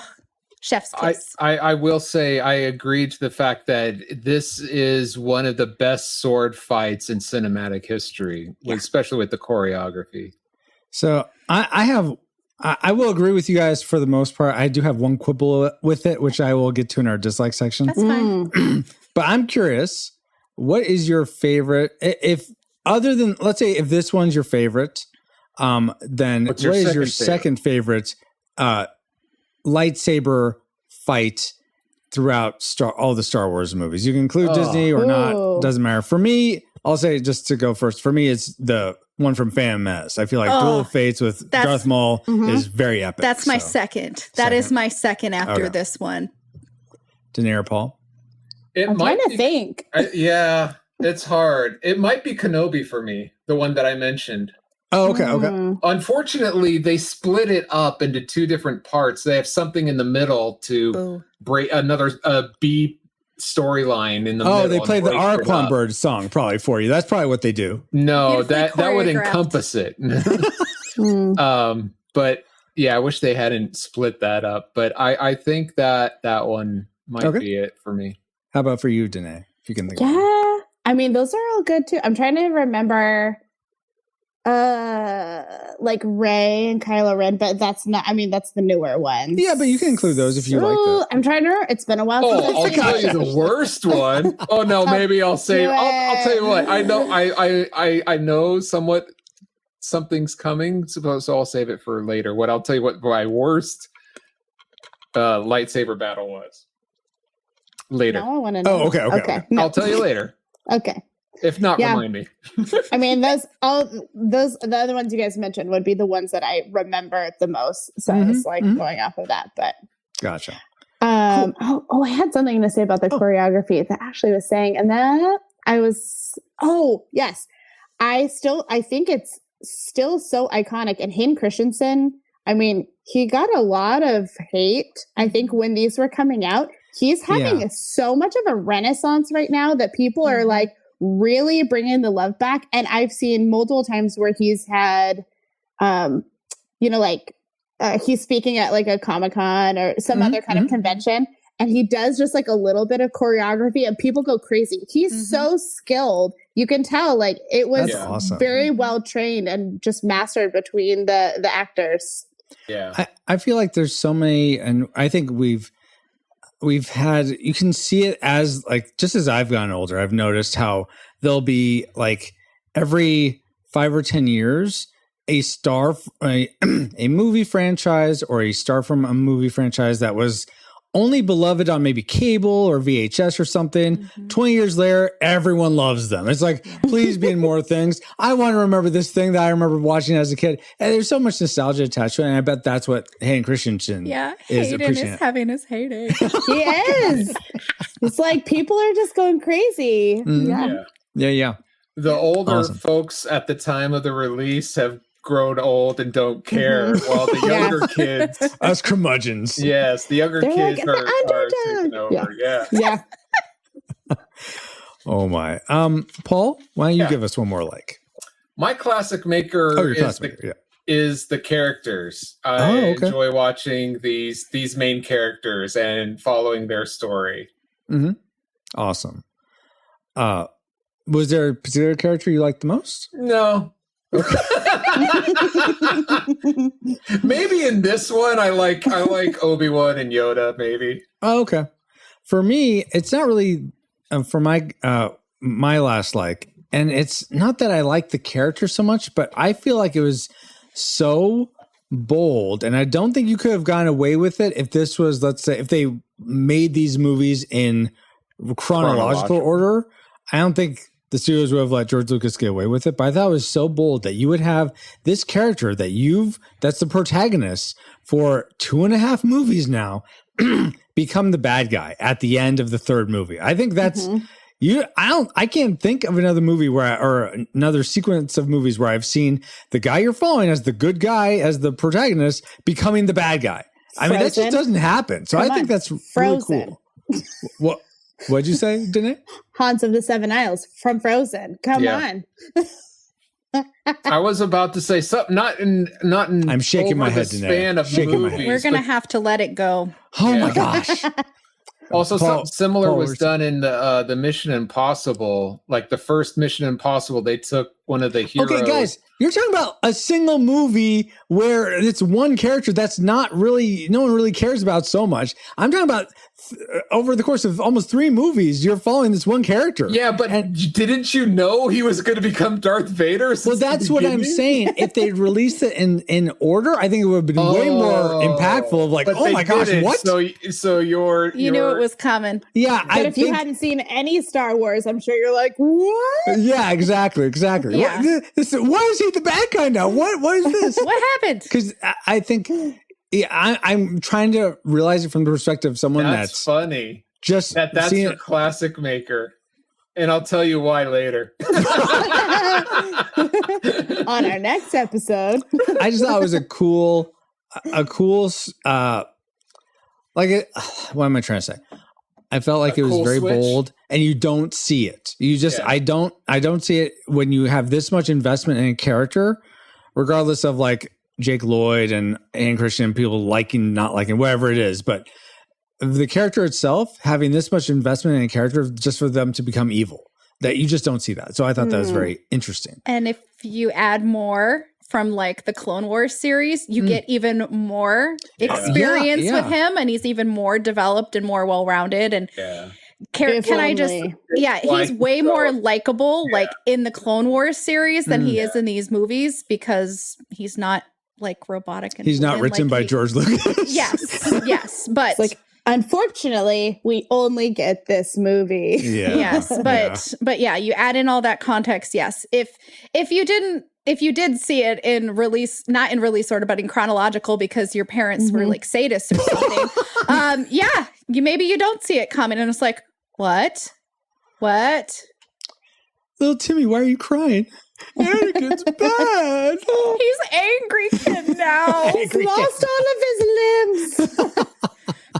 E: chef's kiss.
D: I will say I agree to the fact that this is one of the best sword fights in cinematic history, especially with the choreography.
C: So I will agree with you guys for the most part. I do have one quibble with it, which I will get to in our dislike section.
E: That's fine.
C: But I'm curious, what is your favorite? If other than, let's say, if this one's your favorite, then what is your second favorite lightsaber fight throughout all the Star Wars movies? You can include Disney or not, doesn't matter. For me, I'll say, just to go first, for me, it's the one from Phantom Menace. I feel like Duel of Fates with Darth Maul is very epic.
E: That's my second. That is my second after this one.
C: Daenerys, Paul?
F: I'm trying to think.
D: It's hard. It might be Kenobi for me, the one that I mentioned.
C: Oh, okay.
D: Unfortunately, they split it up into two different parts. They have something in the middle to break another B storyline in the middle.
C: Oh, they play the Arquan Bird song probably for you. That's probably what they do.
D: No, that would encompass it. But yeah, I wish they hadn't split that up. But I think that one might be it for me.
C: How about for you, Danae? If you can think.
F: Yeah, I mean, those are all good too. I'm trying to remember like Rey and Kylo Ren, but that's not, I mean, that's the newer ones.
C: Yeah, but you can include those if you like that.
F: I'm trying to, it's been a while.
D: I'll tell you the worst one. Oh no, maybe I'll say, I'll tell you what, I know somewhat something's coming, so I'll save it for later. I'll tell you what my worst lightsaber battle was. Later.
F: No, I want to know.
C: Oh, okay.
F: No.
D: I'll tell you later.
F: Okay.
D: If not, remind me.
F: I mean, the other ones you guys mentioned would be the ones that I remember the most. So I was like going off of that, but
C: gotcha.
F: Cool. I had something to say about the choreography that Ashley was saying, and then yes, I think it's still so iconic. And Hayden Christensen, I mean, he got a lot of hate, I think, when these were coming out. He's having so much of a renaissance right now that people are like really bringing the love back. And I've seen multiple times where he's had, he's speaking at like a Comic-Con or some other kind of convention, and he does just like a little bit of choreography and people go crazy. He's so skilled. You can tell like it was very well trained and just mastered between the actors.
C: Yeah. I feel like there's so many, and I think we've had, you can see it as like, just as I've gotten older, I've noticed how there'll be like every 5 or 10 years, a movie franchise or a star from a movie franchise that was only beloved on maybe cable or VHS or something. 20 years later, everyone loves them. It's like, please be in more things. I want to remember this thing that I remember watching as a kid. And there's so much nostalgia attached to it. And I bet that's what Hayden Christensen is appreciating.
E: Hayden is having his heyday.
F: He is. It's like people are just going crazy.
C: Yeah.
D: The older
C: Awesome.
D: folks at the time of the release have grown old and don't care, while the younger kids,
C: Us curmudgeons.
D: yes, the younger
F: They're
D: kids
F: like,
D: are
F: "The
D: taking
F: underdog."
D: over. Yeah.
F: Yeah.
C: Oh my. Paul, why don't you
D: Yeah.
C: give us one more like?
D: My classic maker
C: Oh, your
D: is
C: classmate. Yeah.
D: is the characters. I
C: okay.
D: enjoy watching these main characters and following their story.
C: Mm-hmm. Awesome. Was there a particular character you liked the most?
D: No. Maybe in this one I like Obi-Wan and Yoda, maybe.
C: Oh, okay. For me, it's not really for my last like, and it's not that I like the character so much, but I feel like it was so bold, and I don't think you could have gone away with it if this was, let's say, if they made these movies in chronological order. I don't think the studios would have let George Lucas get away with it, but I thought it was so bold that you would have this character that's the protagonist for 2.5 movies now become the bad guy at the end of the third movie. I think that's I can't think of another movie or another sequence of movies where I've seen the guy you're following as the good guy, as the protagonist, becoming the bad guy. I mean, that just doesn't happen. So I think that's really cool. What'd you say, Danae?
F: Hans of the Seven Isles from Frozen. Come on.
D: I was about to say something, not in.
C: I'm shaking my head,
D: span of
C: shaking
D: movies,
C: my head.
E: We're going to have to let it go.
C: Oh my gosh.
D: Also, something similar
C: Paul,
D: was done in the Mission Impossible. Like the first Mission Impossible, they took one of the heroes.
C: Okay, guys, you're talking about a single movie where it's one character that's not really, no one really cares about so much. I'm talking about over the course of almost 3 movies, you're following this one character.
D: Yeah, but didn't you know he was going to become Darth Vader?
C: Well, that's what I'm saying. If they'd released it in order, I think it would have been way more impactful. Of like, oh my gosh, what?
D: So
E: you knew it was coming.
C: Yeah,
F: but if you hadn't seen any Star Wars, I'm sure you're like, what?
C: Yeah, exactly.
E: Yeah.
C: Why is he the bad guy now? What is this?
E: What happened?
C: Because I think. Yeah, I'm trying to realize it from the perspective of someone that's
D: funny.
C: Just
D: that's your classic maker, and I'll tell you why later.
F: On our next episode.
C: I just thought it was a cool, what am I trying to say? I felt like it was very bold, and you don't see it. You just, I don't see it when you have this much investment in a character, regardless of like Jake Lloyd and Christian, people liking, not liking, whatever it is. But the character itself, having this much investment in a character just for them to become evil, that you just don't see that. So I thought that was very interesting.
E: And if you add more from like the Clone Wars series, you get even more experience with him, and he's even more developed and more well-rounded. And he's way more likable like in the Clone Wars series than he is in these movies, because he's not like robotic and
C: he's not written by George Lucas.
E: Yes, but
F: like, unfortunately, we only get this movie.
E: But you add in all that context. Yes, if you did see it in release, not in release order, but in chronological, because your parents were like sadists or something, maybe you don't see it coming, and it's like, what?
C: Little Timmy, why are you crying? Anakin's bad.
E: He's angry kid now.
F: He's lost all of his limbs.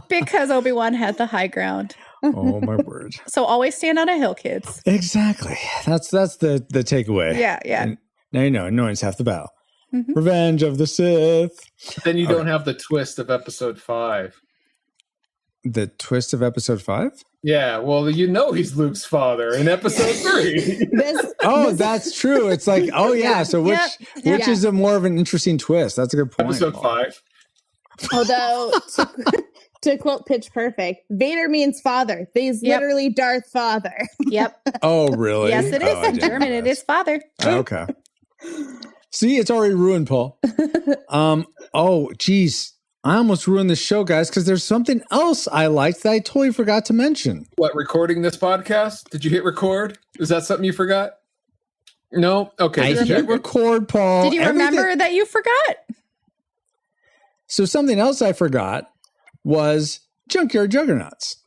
E: Because Obi-Wan had the high ground.
C: Oh my word.
E: So always stand on a hill, kids.
C: Exactly. That's the takeaway.
E: Yeah.
C: And now you know, annoyance half the battle. Revenge of the Sith.
D: Then you don't have the twist of episode 5.
C: The twist of episode 5?
D: Yeah, well, you know he's Luke's father in episode 3.
C: That's true. It's like, so which is a more of an interesting twist? That's a good point.
D: Episode 5.
F: Although, to quote Pitch Perfect, Vader means father. He's literally Darth Father.
E: Yep.
C: Oh, really?
E: Yes, it is. In German, it is father.
C: Okay. See, it's already ruined, Paul. Geez. I almost ruined the show, guys, because there's something else I liked that I totally forgot to mention.
D: What, recording this podcast? Did you hit record? Is that something you forgot? No? Okay.
C: I hit record, Paul.
E: Did you remember that you forgot?
C: So something else I forgot was Junkyard Juggernauts.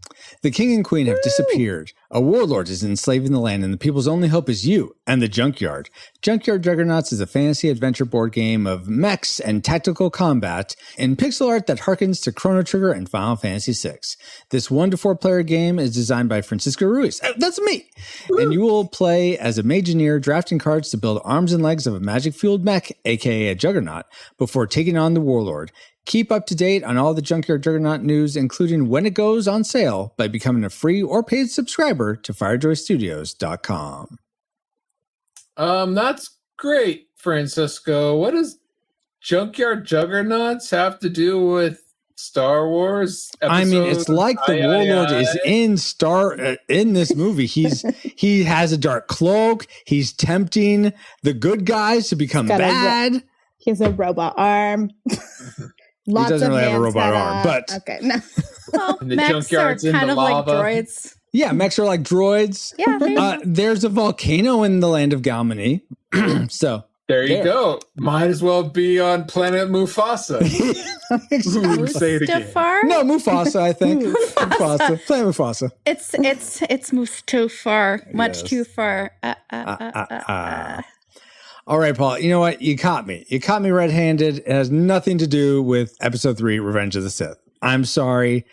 C: The king and queen have disappeared. A warlord is enslaving the land, and the people's only hope is you and the Junkyard. Junkyard Juggernauts is a fantasy adventure board game of mechs and tactical combat in pixel art that harkens to Chrono Trigger and Final Fantasy VI. This 1 to 4 player game is designed by Francisco Ruiz. That's me! And you will play as a Mageneer, drafting cards to build arms and legs of a magic-fueled mech, aka a Juggernaut, before taking on the warlord. Keep up to date on all the Junkyard Juggernaut news, including when it goes on sale, by becoming a free or paid subscriber to FireJoyStudios.com.
D: That's great, Francisco. What does Junkyard Juggernauts have to do with Star Wars
C: I mean, it's like the warlord is in this movie. He has a dark cloak. He's tempting the good guys to become bad.
F: He has a robot arm. Lots
C: he doesn't really have a robot arm, but
F: okay, no.
E: Well,
D: And the
E: mechs are
D: junkyard's in
E: kind
D: the
E: of like
D: lava.
E: droids.
C: yeah, mechs are like droids.
E: Yeah,
C: There's a volcano in the land of Galmany. So
D: There you go. Might as well be on planet Mufasa. Ooh, say it again.
E: Mustafar?
C: no, Mufasa, I think. Mufasa. Play Mufasa.
E: It's Mustafar. Much
C: Yes.
E: too far.
C: All right, Paul. You know what? You caught me. You caught me red-handed. It has nothing to do with Episode 3, Revenge of the Sith. I'm sorry.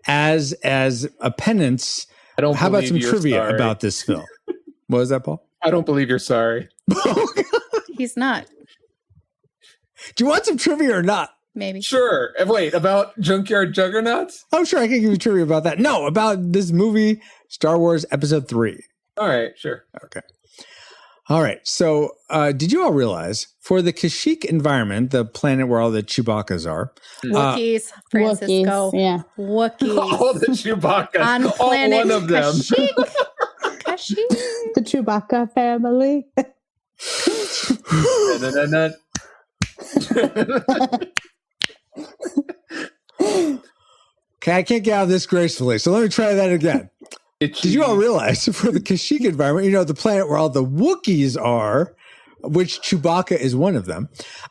C: As a penance,
D: I don't
C: how about
D: believe
C: some
D: you're
C: trivia
D: sorry.
C: about this film? What was that, Paul?
D: I don't believe you're sorry.
E: He's not.
C: Do you want some trivia or not?
E: Maybe.
D: Sure. Wait, about Junkyard Juggernauts?
C: I'm sure I can give you trivia about that. No, about this movie, Star Wars Episode 3.
D: All right, sure.
C: Okay. All right. So, did you all realize for the Kashyyyk environment, the planet where all the Chewbacca's are,
E: Wookiees, Francisco.
F: Wookiees, yeah.
E: Wookiees.
D: All the Chewbacca.
E: On
D: All
E: planet
D: one of them.
E: Kashyyyk. Kashyyyk.
F: The Chewbacca family.
C: okay, I can't get out of this gracefully. So let me try that again. Did you all realize for the Kashyyyk environment, the planet where all the Wookiees are, which Chewbacca is one of them,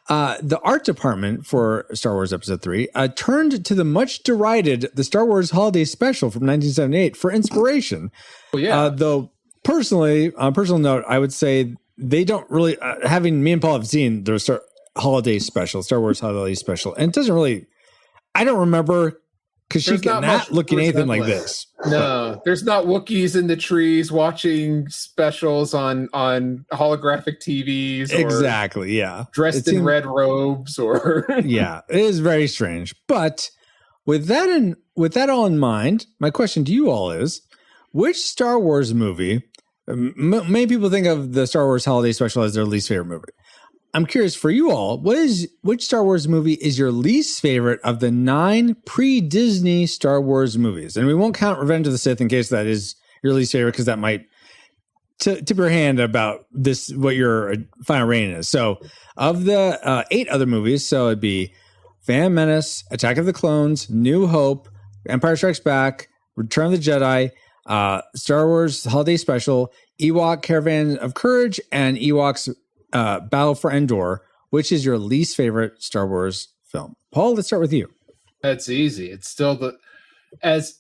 C: the art department for Star Wars Episode 3 turned to the much derided The Star Wars Holiday Special from 1978 for inspiration.
D: Oh, yeah.
C: Though personally, on a personal note, I would say they don't really, having me and Paul have seen the Star Wars Holiday Special, and it doesn't really, I don't remember Kashyyyk and that looking anything like this.
D: No, there's not Wookiees in the trees watching specials on holographic TVs. Or
C: Exactly, yeah.
D: Dressed in red robes or...
C: Yeah, it is very strange. But with that all in mind, my question to you all is, which Star Wars movie, many people think of the Star Wars Holiday Special as their least favorite movie. I'm curious for you all, which Star Wars movie is your least favorite of the 9 pre-Disney Star Wars movies? And we won't count Revenge of the Sith in case that is your least favorite, because that might tip your hand about this, what your final rating is. So of the 8 other movies, so it'd be Phantom Menace, Attack of the Clones, New Hope, Empire Strikes Back, Return of the Jedi, Star Wars Holiday Special, Ewok Caravan of Courage, and Ewoks Battle for Endor. Which is your least favorite Star Wars film? Paul, let's start with you.
D: That's easy. It's still as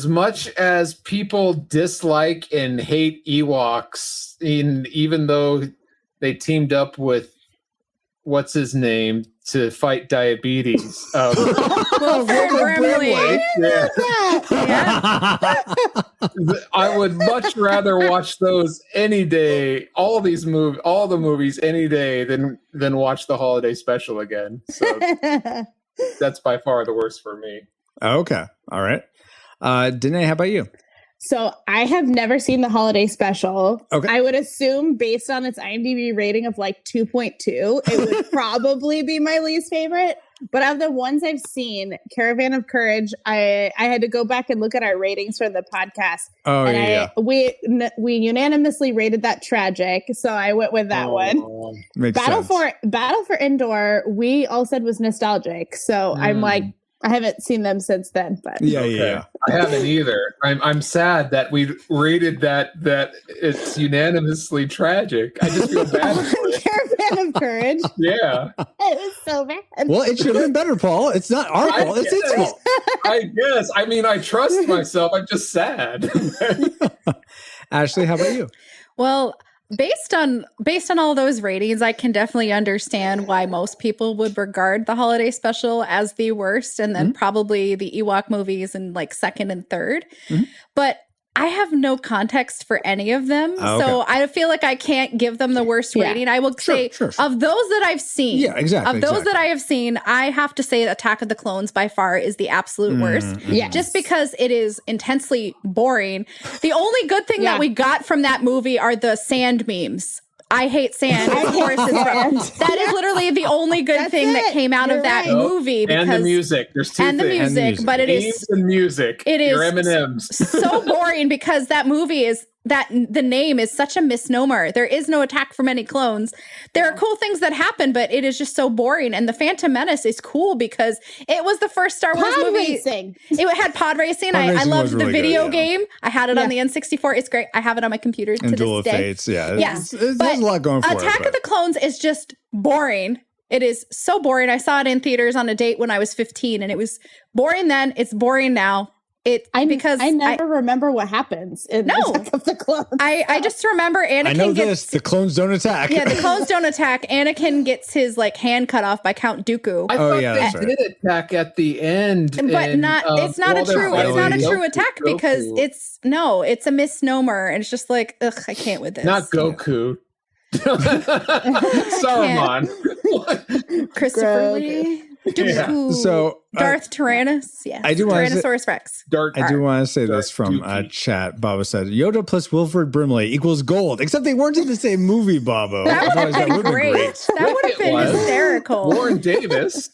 D: much as people dislike and hate Ewoks, even though they teamed up with what's his name to fight diabetes.
E: Brimley.
D: Yeah. I would much rather watch those any day, all the movies any day than watch the holiday special again. So that's by far the worst for me.
C: Okay. All right. Danae, how about you?
F: So I have never seen the holiday special.
C: Okay.
F: I would assume based on its IMDb rating of like 2.2, it would probably be my least favorite. But of the ones I've seen, Caravan of Courage, I had to go back and look at our ratings for the podcast.
C: Oh,
F: and
C: yeah.
F: We unanimously rated that tragic, so I went with that one.
C: Makes sense.
F: Battle for Endor, we all said was nostalgic. So I'm like, I haven't seen them since then, but
C: Yeah.
D: I haven't either. I'm sad that we rated that it's unanimously tragic. I just feel bad for it.
F: Caravan of Courage.
D: Yeah.
F: It was so bad.
C: Well, it should have been better, Paul. It's not our fault. It's its fault.
D: I guess. I mean, I trust myself. I'm just sad.
C: Ashley, how about you?
E: Well, based on all those ratings, I can definitely understand why most people would regard the holiday special as the worst, and then probably the Ewok movies in like second and third. But I have no context for any of them, so I feel like I can't give them the worst rating. I will say of those that I've seen, that I have seen, I have to say Attack of the Clones by far is the absolute worst. Just because it is intensely boring. The only good thing that we got from that movie are the sand memes. I hate sand. Of course, that is literally the only good thing that came out of that movie. Because,
D: and the music. There's two things.
E: And the music, but it is
D: the music.
E: It is
D: your M&Ms.
E: So boring because that movie is that the name is such a misnomer. There is no attack from any clones. There are cool things that happen, but it is just so boring. And the Phantom Menace is cool because it was the first Star Wars movie.
F: Racing.
E: It had pod racing. I loved the video game. I had it on the N64. It's great. I have it on my computer to
C: Duel
E: this
C: of
E: day.
C: Fates, there's a lot going for it.
E: Attack of the Clones is just boring. It is so boring. I saw it in theaters on a date when I was 15, and it was boring then. It's boring now. I never remember what happens in Attack of the Clones. I just remember Anakin.
C: I know the clones don't attack.
E: Yeah, the clones don't attack. Anakin gets his like hand cut off by Count Dooku.
D: I thought they did attack at the end,
E: but it's not a true attack because it's a misnomer, and it's just like I can't with this.
D: Not Goku. Saruman.
E: Christopher Lee.
C: So
E: Darth Tyrannus,
C: I do want
E: Tyrannosaurus Rex.
C: I do want to say this from chat. Baba said Yoda plus Wilford Brimley equals gold. Except they weren't in the same movie, Baba.
E: That would have been great. That would have been hysterical.
D: Warren Davis.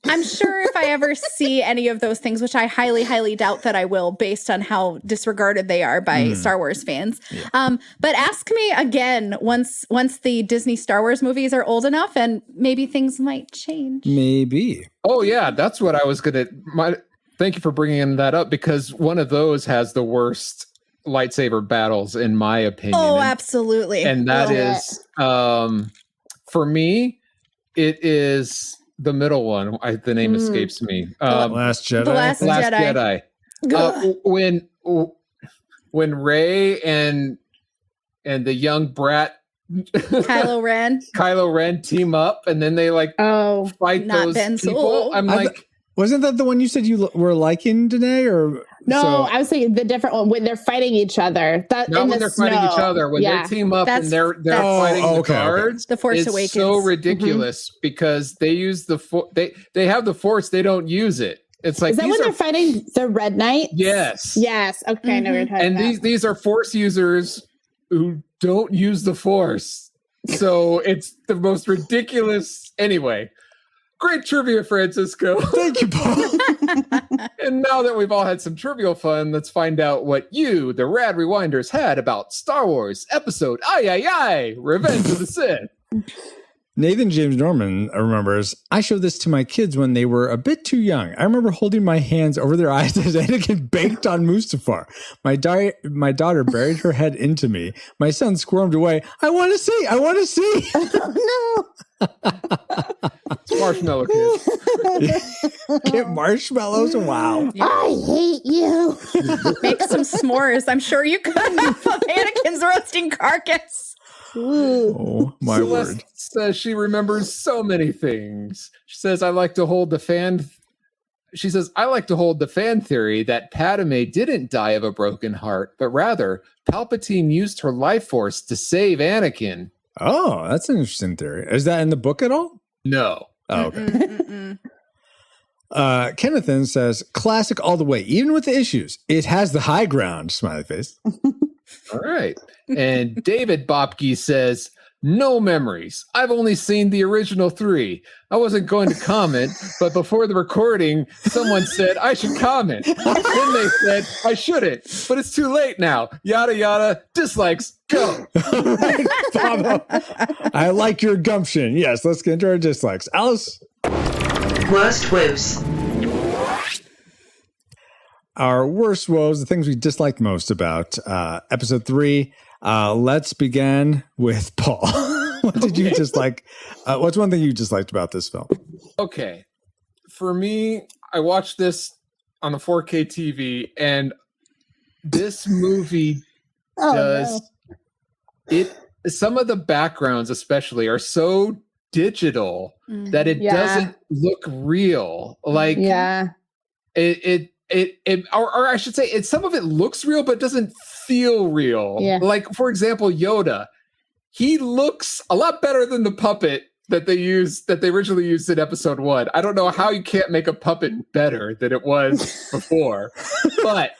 E: I'm sure if I ever see any of those things, which I highly, highly doubt that I will, based on how disregarded they are by Star Wars fans. But ask me again once the Disney Star Wars movies are old enough, and maybe things might change.
C: Maybe.
D: Oh yeah, that's what I was gonna. Thank you for bringing that up because one of those has the worst lightsaber battles in my opinion.
E: Oh, absolutely.
D: And that is, for me, it is the middle one. The name escapes me.
C: Last Jedi.
E: The Last Jedi.
D: When Rey and the young brat
E: Kylo Ren
D: team up, and then they fight those people. I'm
C: wasn't that the one you said you were liking today, or
F: no? I was saying the different one when they're fighting each other.
D: Not when they're fighting each other. When they team up and they're fighting the guards.
E: The Force Awakens.
D: It's so ridiculous because they use they have the Force. They don't use it. It's like,
F: is that when they're fighting the Red Knights?
D: Yes.
F: Okay, I know what you're talking about.
D: And these are Force users who don't use the Force. So it's the most ridiculous. Anyway, great trivia, Francisco.
C: Thank you, Paul.
D: And now that we've all had some trivial fun, let's find out what you, the Rad Rewinders, had about Star Wars Episode Revenge of the Sith.
C: Nathan James Norman remembers, I showed this to my kids when they were a bit too young. I remember holding my hands over their eyes as Anakin baked on Mustafar. My daughter buried her head into me. My son squirmed away. I want to see.
F: Oh, no.
D: It's Marshmallow Kid.
C: Get marshmallows? Wow.
F: I hate you.
E: Make some s'mores. I'm sure you could have Anakin's roasting carcass.
C: Oh, my word.
D: Says she remembers so many things. She says, I like to hold the fan theory that Padme didn't die of a broken heart, but rather Palpatine used her life force to save Anakin.
C: Oh, that's an interesting theory. Is that in the book at all?
D: No.
C: Oh, okay. Kennethan says, classic all the way, even with the issues. It has the high ground, smiley face.
D: All right. And David Bopke says, no memories. I've only seen the original 3. I wasn't going to comment, but before the recording, someone said I should comment. Then they said I shouldn't, but it's too late now. Yada, yada. Dislikes, go.
C: Right, Pablo. I like your gumption. Yes, let's get into our dislikes. Alice?
B: Worst woes.
C: our worst woes, the things we disliked most about episode 3. Let's begin with Paul. What did you dislike? What's one thing you disliked about this film?
D: Okay. For me, I watched this on the 4K TV, and this movie some of the backgrounds especially are so digital that it doesn't look real. Like it or I should say some of it looks real but doesn't feel real. Yeah. Like, for example, Yoda, he looks a lot better than the puppet that they originally used in episode 1. I don't know how you can't make a puppet better than it was before, but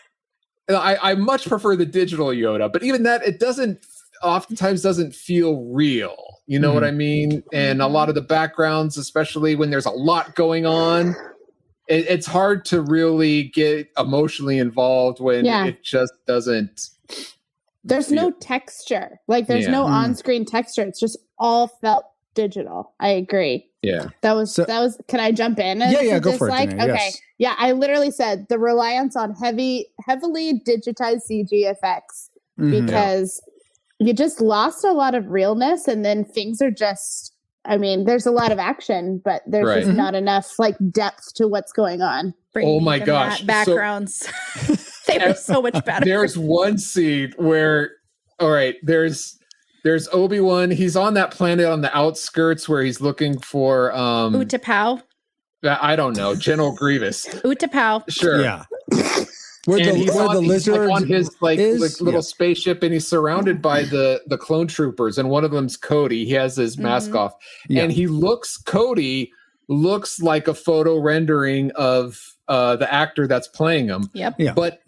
D: I much prefer the digital Yoda. But even that, it oftentimes doesn't feel real. You know what I mean? And a lot of the backgrounds, especially when there's a lot going on, it's hard to really get emotionally involved when it just doesn't.
F: There's no texture. Like, there's no on-screen texture. It's just all felt digital. I agree.
D: Yeah.
F: That was can I jump in?
C: Yeah, go for it. Danae,
F: okay.
C: Yes.
F: Yeah, I literally said the reliance on heavily digitized CG effects because you just lost a lot of realness, and then things are just, I mean, there's a lot of action, but there's just not enough like depth to what's going on.
D: Oh my gosh.
E: Backgrounds. They were so much better.
D: There's one scene where, all right, there's Obi-Wan. He's on that planet on the outskirts where he's looking for
E: Utapau.
D: I don't know, General Grievous.
E: Utapau.
D: Sure.
C: Yeah. Where the lizard
D: on his little spaceship, and he's surrounded by the clone troopers, and one of them's Cody. He has his mask off, and Cody looks like a photo rendering of the actor that's playing him.
E: Yep.
C: Yeah.
D: But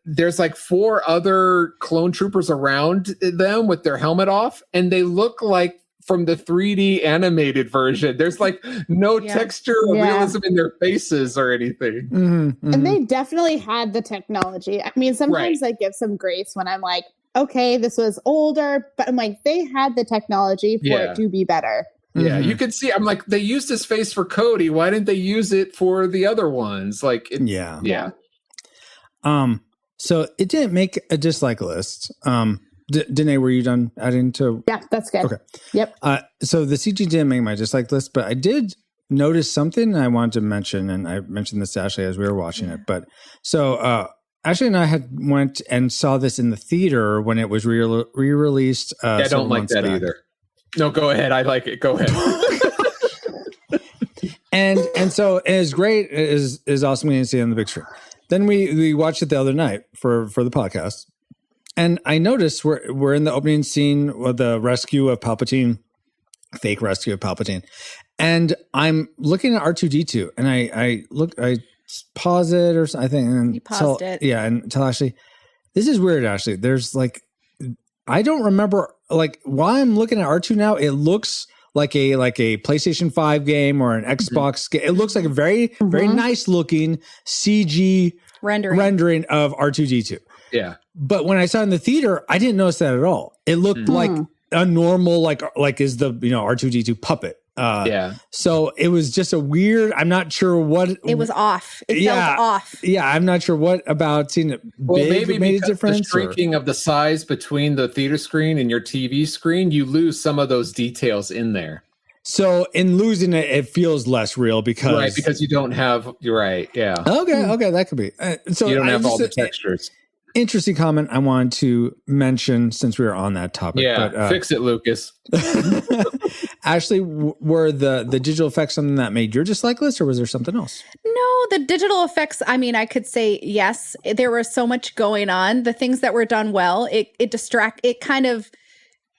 D: there's like 4 other clone troopers around them with their helmet off, and they look like from the 3D animated version. There's like no texture or realism in their faces or anything.
F: And they definitely had the technology. I mean, sometimes I give some grace when I'm like, okay, this was older, but I'm like, they had the technology for it to be better.
D: Yeah, you can see. I'm like, they used his face for Cody. Why didn't they use it for the other ones? Like, yeah.
C: So it didn't make a dislike list. Danae, were you done adding to?
F: Yeah, that's good.
C: Okay.
F: Yep.
C: So the CG didn't make my dislike list, but I did notice something I wanted to mention, and I mentioned this to Ashley as we were watching it. But so Ashley and I went and saw this in the theater when it was re-released.
D: I don't like that either. No, go ahead. I like it. Go ahead.
C: and so it is great. It is awesome. We didn't see it on the big screen. Then we watched it the other night for the podcast. And I noticed we're in the opening scene with the rescue of Palpatine, fake rescue of Palpatine. And I'm looking at R2-D2 and I pause it or something. And
E: you paused it.
C: Yeah. And tell Ashley, this is weird, Ashley. There's like, I don't remember, like, while I'm looking at R2 now, it looks like a PlayStation 5 game or an Xbox game. It looks like a very, very nice looking CG rendering of R2-D2.
D: Yeah.
C: But when I saw it in the theater, I didn't notice that at all. It looked like a normal, like is the, R2-D2 puppet. So it was just a weird, I'm not sure what.
E: It was off. It felt off.
C: Yeah. I'm not sure what about seeing it
D: maybe
C: made a difference.
D: The shrinking of the size between the theater screen and your TV screen, you lose some of those details in there.
C: So in losing it, it feels less real because
D: you don't have, you're right. Yeah.
C: Okay. That could be. So
D: you don't have all the textures.
C: Interesting comment I wanted to mention since we were on that topic.
D: Yeah,
C: but,
D: fix it, Lucas.
C: Ashley, were the digital effects something that made your dislike list, or was there something else?
E: No, the digital effects, I mean, I could say yes. There was so much going on. The things that were done well,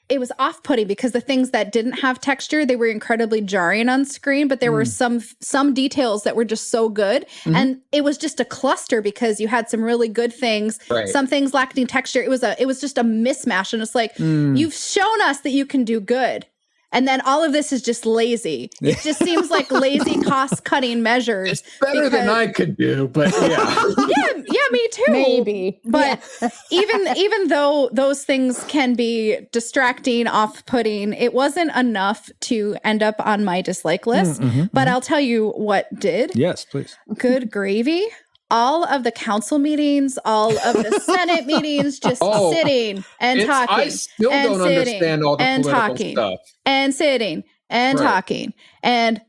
E: it was off-putting because the things that didn't have texture, they were incredibly jarring on screen, but there were some details that were just so good. And it was just a cluster because you had some really good things, some things lacking texture. It was just a mismatch. And it's like, you've shown us that you can do good. And then all of this is just lazy. It just seems like lazy cost-cutting measures.
D: It's better than I could do, but
E: yeah, me too.
F: Maybe.
E: But even though those things can be distracting, off-putting, it wasn't enough to end up on my dislike list. But I'll tell you what did.
C: Yes, please.
E: Good gravy. all of the council meetings, all of the Senate meetings, just sitting and talking.
D: I still
E: and
D: don't
E: sitting
D: understand all the
E: and
D: political
E: talking
D: stuff.
E: and sitting and
D: Right.
E: talking. And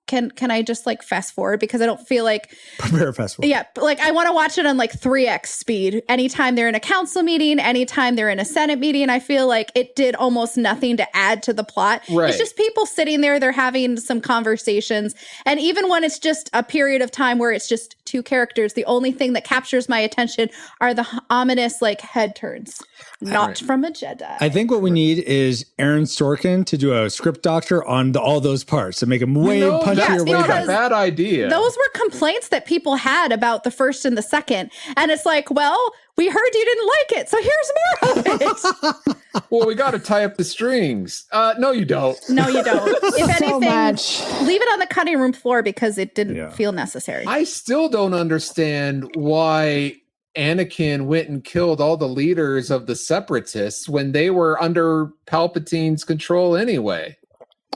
E: can I just like fast forward, because I don't feel like
C: Prepare fast forward.
E: yeah, like I want to watch it on like 3x speed. Anytime they're in a council meeting, anytime they're in a Senate meeting, I feel like it did almost nothing to add to the plot.
D: Right.
E: It's just people sitting there, they're having some conversations. And even when it's just a period of time where it's just two characters, the only thing that captures my attention are the ominous like head turns. Not from a Jedi.
C: I think what we need is Aaron Sorkin to do a script doctor on all those parts to make them way punchier.
D: That's
C: way
D: not
C: better.
D: a bad idea.
E: Those were complaints that people had about the first and the second. And it's like, well, we heard you didn't like it, so here's more of it.
D: Well, we got to tie up the strings. No, you don't.
E: No, you don't. If
F: So
E: anything,
F: much.
E: leave it on the cutting room floor because it didn't feel necessary.
D: I still don't understand why Anakin went and killed all the leaders of the Separatists when they were under Palpatine's control anyway.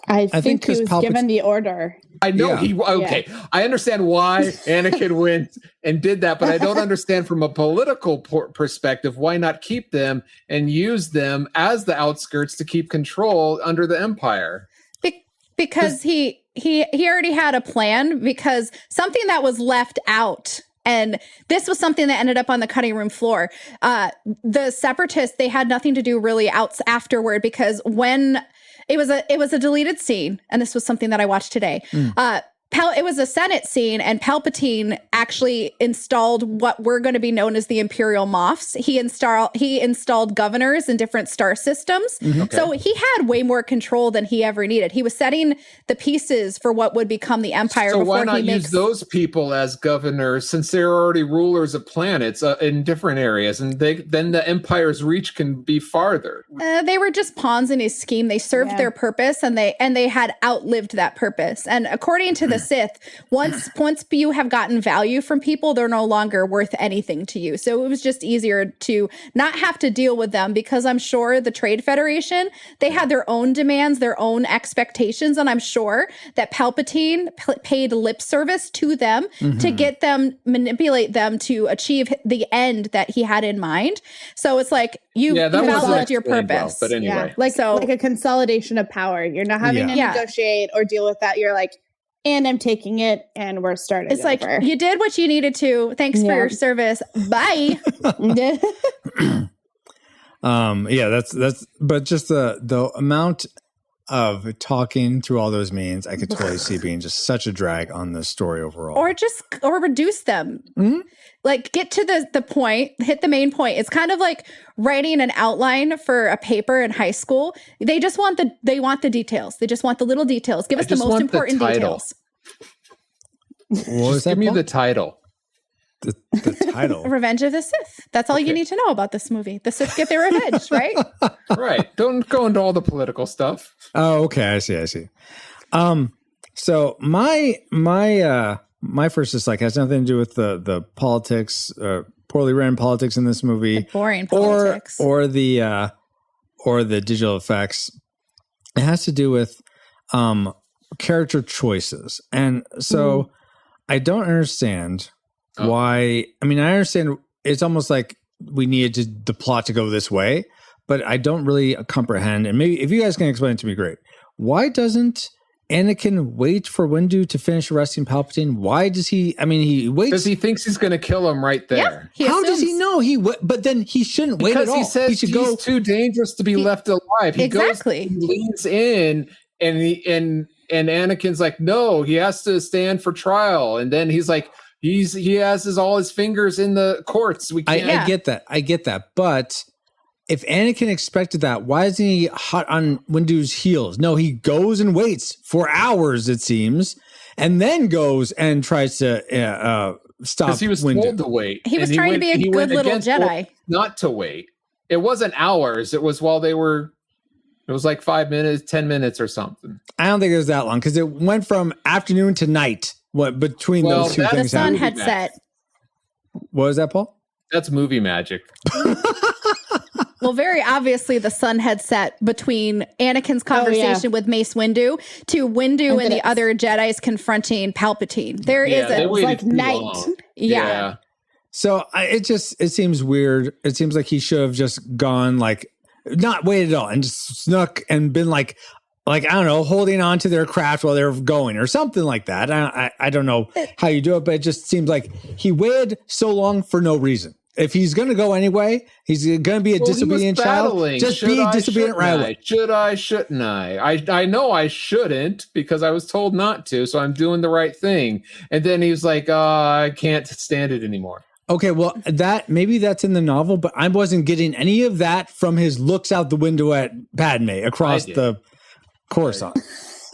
F: I think he
C: 'cause
F: was given the order.
D: I know
C: Yeah.
D: I understand why Anakin went and did that, but I don't understand from a political perspective why not keep them and use them as the outskirts to keep control under the Empire.
E: Because he already had a plan, because something that was left out. And this was something that ended up on the cutting room floor. The Separatists, they had nothing to do really afterward, because when it was a deleted scene, and this was something that I watched today. It was a Senate scene, and Palpatine actually installed what were going to be known as the Imperial Moffs. He installed governors in different star systems. So he had way more control than he ever needed. He was setting the pieces for what would become the Empire.
D: So
E: before
D: why not
E: he
D: use those people as governors, since they're already rulers of planets in different areas, and then the Empire's reach can be farther?
E: They were just pawns in his scheme. They served their purpose, and they had outlived that purpose. And according to the Sith, once you have gotten value from people, they're no longer worth anything to you. So it was just easier to not have to deal with them, because I'm sure the Trade Federation, they had their own demands, their own expectations, and I'm sure that Palpatine paid lip service to them to get them, manipulate them to achieve the end that he had in mind. So it's like you've outlived your purpose.
D: But anyway,
F: Like a consolidation of power. You're not having to negotiate or deal with that. You're like, and I'm taking it, and we're starting.
E: It's like, you did what you needed to. Thanks for your service. Bye.
C: That's but just the amount of talking through all those means, I could totally see being just such a drag on the story overall.
E: Or reduce them. Like, get to the point, hit the main point. It's kind of like writing an outline for a paper in high school. They just want the details. They just want the little details. Give us the most important details.
C: What was that?
D: Give me the title.
C: The title.
E: Revenge of the Sith. That's all you need to know about this movie. The Sith get their revenge, right?
D: Right. Don't go into all the political stuff.
C: Oh, okay. I see. So my first dislike has nothing to do with the politics, poorly ran politics in this movie,
E: boring politics,
C: or the digital effects. It has to do with character choices, and so I don't understand why. I mean, I understand it's almost like we needed the plot to go this way, but I don't really comprehend. And maybe if you guys can explain it to me, great. Why doesn't Anakin wait for Windu to finish arresting Palpatine? Why does he? I mean, he waits
D: because he thinks he's going to kill him right there.
E: Yeah,
C: how does he know? But then he shouldn't wait at all.
D: Because he says
C: he should go.
D: Too dangerous to be left alive. He
E: exactly.
D: goes, he leans in, and Anakin's like, no, he has to stand for trial. And then he's like, he has all his fingers in the courts. We can't.
C: I get that. But if Anakin expected that, why isn't he hot on Windu's heels? No, he goes and waits for hours, it seems, and then goes and tries to stop.
D: Because he was
C: Windu.
D: told to wait.
E: He was trying to be a good little Jedi.
D: Not to wait. It wasn't hours. It was while they were. It was like 5 minutes, 10 minutes, or something.
C: I don't think it was that long because it went from afternoon to night. What between those two things?
E: The sun had set.
C: What was that, Paul?
D: That's movie magic.
E: Well, very obviously, the sun had set between Anakin's conversation with Mace Windu to Windu and the other Jedis confronting Palpatine. There is
D: they
E: a
D: waited
F: like
D: too
F: night.
D: long.
E: yeah.
C: So it seems weird. It seems like he should have just gone like not waited at all and just snuck and been like I don't know, holding on to their craft while they're going or something like that. I don't know how you do it, but it just seems like he waited so long for no reason. If he's going to go anyway, he's going to be a disobedient child. Just be disobedient right away.
D: Should I? Shouldn't I? I know I shouldn't because I was told not to, so I'm doing the right thing. And then he's like, I can't stand it anymore.
C: Okay, well, maybe that's in the novel, but I wasn't getting any of that from his looks out the window at Padme across the Coruscant.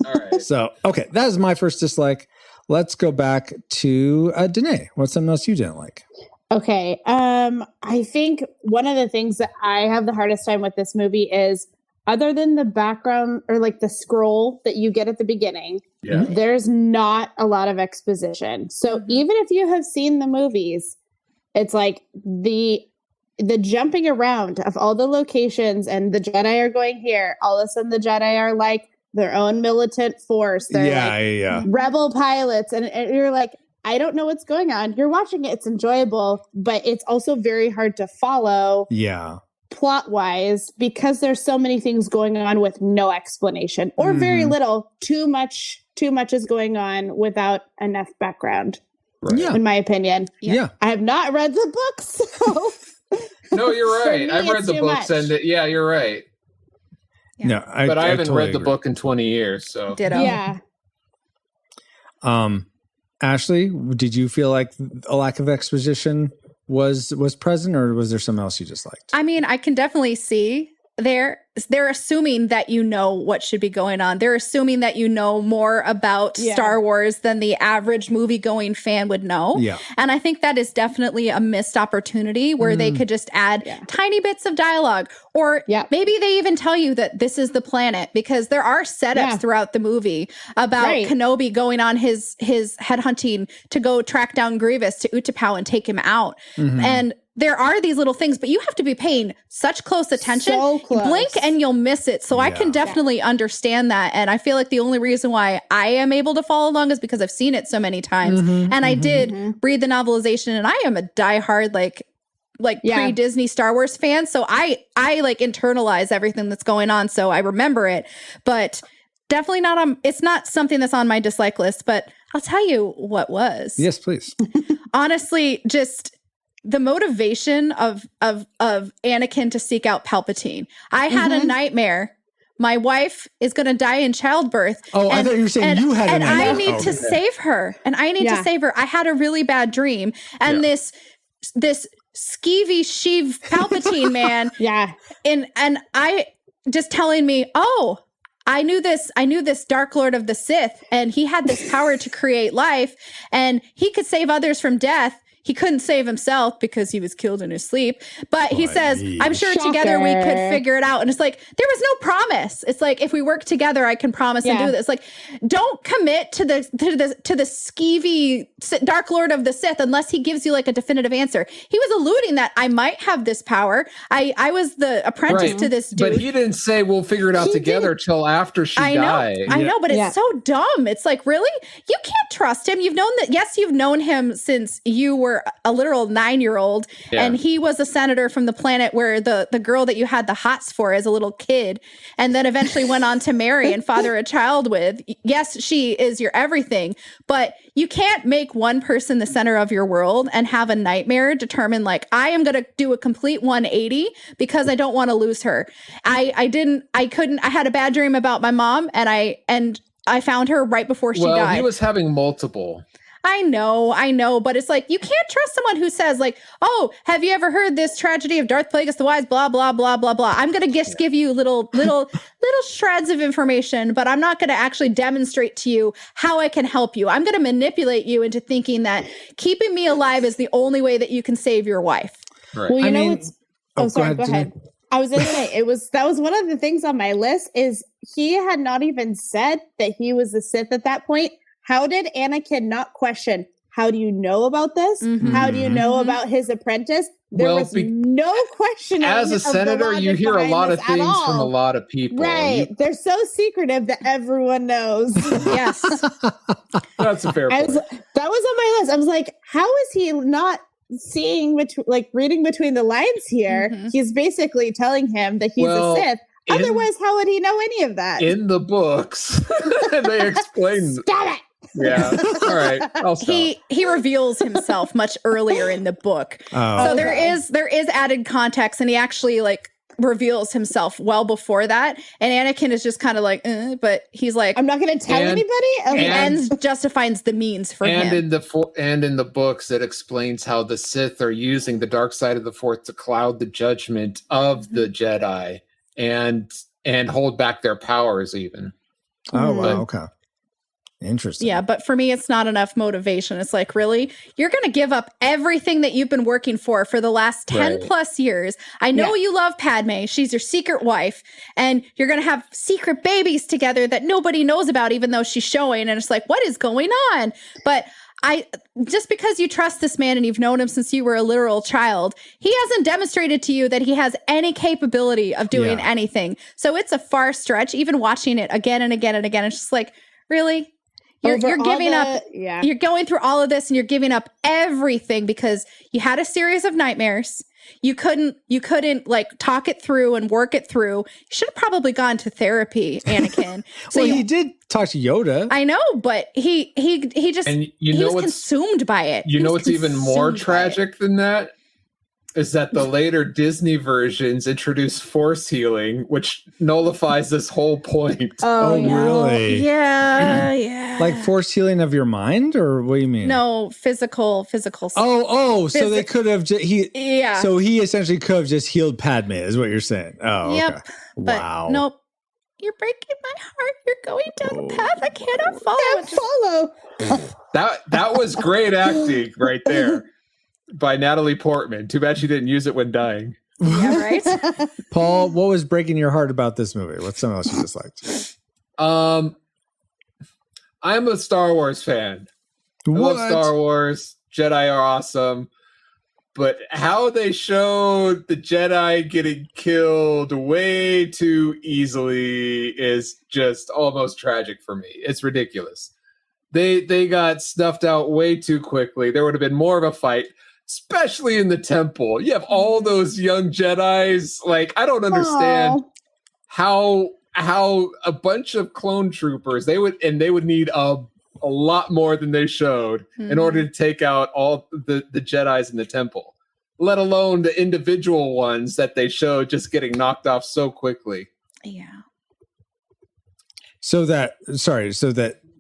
D: All right.
C: So, okay, that is my first dislike. Let's go back to Danae. What's something else you didn't like?
F: Okay. I think one of the things that I have the hardest time with this movie is, other than the background or like the scroll that you get at the beginning, there's not a lot of exposition. So even if you have seen the movies, it's like the jumping around of all the locations and the Jedi are going here. All of a sudden the Jedi are like their own militant force. They're rebel pilots. And you're like, I don't know what's going on. You're watching it. It's enjoyable, but it's also very hard to follow.
C: Yeah.
F: Plot wise, because there's so many things going on with no explanation or very little. Too much is going on without enough background.
C: Right. Yeah.
F: In my opinion.
C: Yeah.
F: I have not read the books. So
D: no, you're right. I've read the books
F: much.
D: and you're right.
E: Yeah.
C: No, I
D: haven't
C: totally
D: read the
C: agree.
D: book in 20 years. So
E: Ditto.
F: Yeah.
C: Ashley, did you feel like a lack of exposition was present, or was there something else you disliked?
E: I mean, I can definitely see they're assuming that you know what should be going on. They're assuming that you know more about Star Wars than the average movie-going fan would know.
C: Yeah.
E: And I think that is definitely a missed opportunity where they could just add tiny bits of dialogue. Or maybe they even tell you that this is the planet, because there are setups throughout the movie about Kenobi going on his headhunting to go track down Grievous to Utapau and take him out. And there are these little things, but you have to be paying such close attention.
F: So close.
E: Blink and you'll miss it. So I can definitely understand that. And I feel like the only reason why I am able to follow along is because I've seen it so many times. And I did read the novelization, and I am a diehard like pre-Disney Star Wars fan. So I like internalize everything that's going on. So I remember it, but definitely not it's not something that's on my dislike list, but I'll tell you what was.
C: Yes, please.
E: Honestly, just the motivation of Anakin to seek out Palpatine. I had a nightmare. My wife is going to die in childbirth.
C: Oh, I thought you were saying you had a nightmare.
E: And I need to save her. And I need to save her. I had a really bad dream. And this skeevy Sheev Palpatine man. And I just telling me, oh, I knew this Dark Lord of the Sith, and he had this power to create life, and he could save others from death. He couldn't save himself because he was killed in his sleep. But he says, I'm sure together we could figure it out. And it's like, there was no promise. It's like, if we work together, I can promise and do this. Like, don't commit to the skeevy Dark Lord of the Sith unless he gives you like a definitive answer. He was alluding that I might have this power. I was the apprentice to this dude.
D: But he didn't say we'll figure it out together till after she died.
E: I know, but it's so dumb. It's like, really? You can't trust him. You've known him since you were a literal 9-year-old, and he was a senator from the planet where the girl that you had the hots for as a little kid, and then eventually went on to marry and father a child with. Yes, she is your everything, but you can't make one person the center of your world and have a nightmare determine like, I am going to do a complete 180 because I don't want to lose her. I had a bad dream about my mom, and I found her right before she died.
D: He was having multiple.
E: I know, but it's like, you can't trust someone who says like, oh, have you ever heard this tragedy of Darth Plagueis the Wise, blah, blah, blah, blah, blah. I'm going to just give you little shreds of information, but I'm not going to actually demonstrate to you how I can help you. I'm going to manipulate you into thinking that keeping me alive is the only way that you can save your wife.
F: Right. Well, go ahead. I was going to say, that was one of the things on my list is he had not even said that he was a Sith at that point. How did Anakin not question, how do you know about this? How do you know about his apprentice? There was no questioning.
D: As a senator, you hear a lot of things from a lot of people.
F: Right. They're so secretive that everyone knows.
E: Yes.
D: That's a fair point.
F: That was on my list. I was like, how is he not seeing, reading between the lines here? He's basically telling him that he's a Sith. Otherwise, how would he know any of that?
D: In the books, they explain.
F: Stop it!
D: Yeah. All right. I'll stop.
E: He reveals himself much earlier in the book. So there is added context, and he actually reveals himself well before that. And Anakin is just kind of but he's like,
F: I'm not going to tell anybody.
E: The ends justifies the means for him.
D: And in the books, it explains how the Sith are using the dark side of the Force to cloud the judgment of the Jedi and hold back their powers even.
C: Oh, wow. Okay. Interesting.
E: Yeah, but for me, it's not enough motivation. It's like, really? You're going to give up everything that you've been working for the last 10 plus years. I know you love Padme. She's your secret wife. And you're going to have secret babies together that nobody knows about, even though she's showing. And it's like, what is going on? But just because you trust this man and you've known him since you were a literal child, he hasn't demonstrated to you that he has any capability of doing anything. So it's a far stretch. Even watching it again and again and again, it's just like, really? You're giving up. You're going through all of this and you're giving up everything because you had a series of nightmares. You couldn't talk it through and work it through. You should have probably gone to therapy, Anakin.
C: So he did talk to Yoda.
E: I know, but he just he was consumed by it.
D: You know what's even more tragic than that? Is that the later Disney versions introduce force healing, which nullifies this whole point.
C: Oh really?
E: Yeah.
C: Like force healing of your mind, or what do you mean?
E: No, physical.
C: So they could have. So he essentially could have just healed Padme, is what you're saying. Oh,
E: yep.
C: Okay.
E: But
C: wow.
E: Nope. You're breaking my heart. You're going down the path I cannot follow.
D: That was great acting right there. By Natalie Portman. Too bad she didn't use it when dying.
E: Yeah, right?
C: Paul, what was breaking your heart about this movie? What's something else you disliked?
D: I'm a Star Wars fan. I love Star Wars. Jedi are awesome. But how they showed the Jedi getting killed way too easily is just almost tragic for me. It's ridiculous. They got snuffed out way too quickly. There would have been more of a fight. Especially in the temple. You have all those young Jedis. I don't understand how a bunch of clone troopers, they would need a lot more than they showed in order to take out all the Jedis in the temple, let alone the individual ones that they showed just getting knocked off so quickly.
E: Yeah.
C: So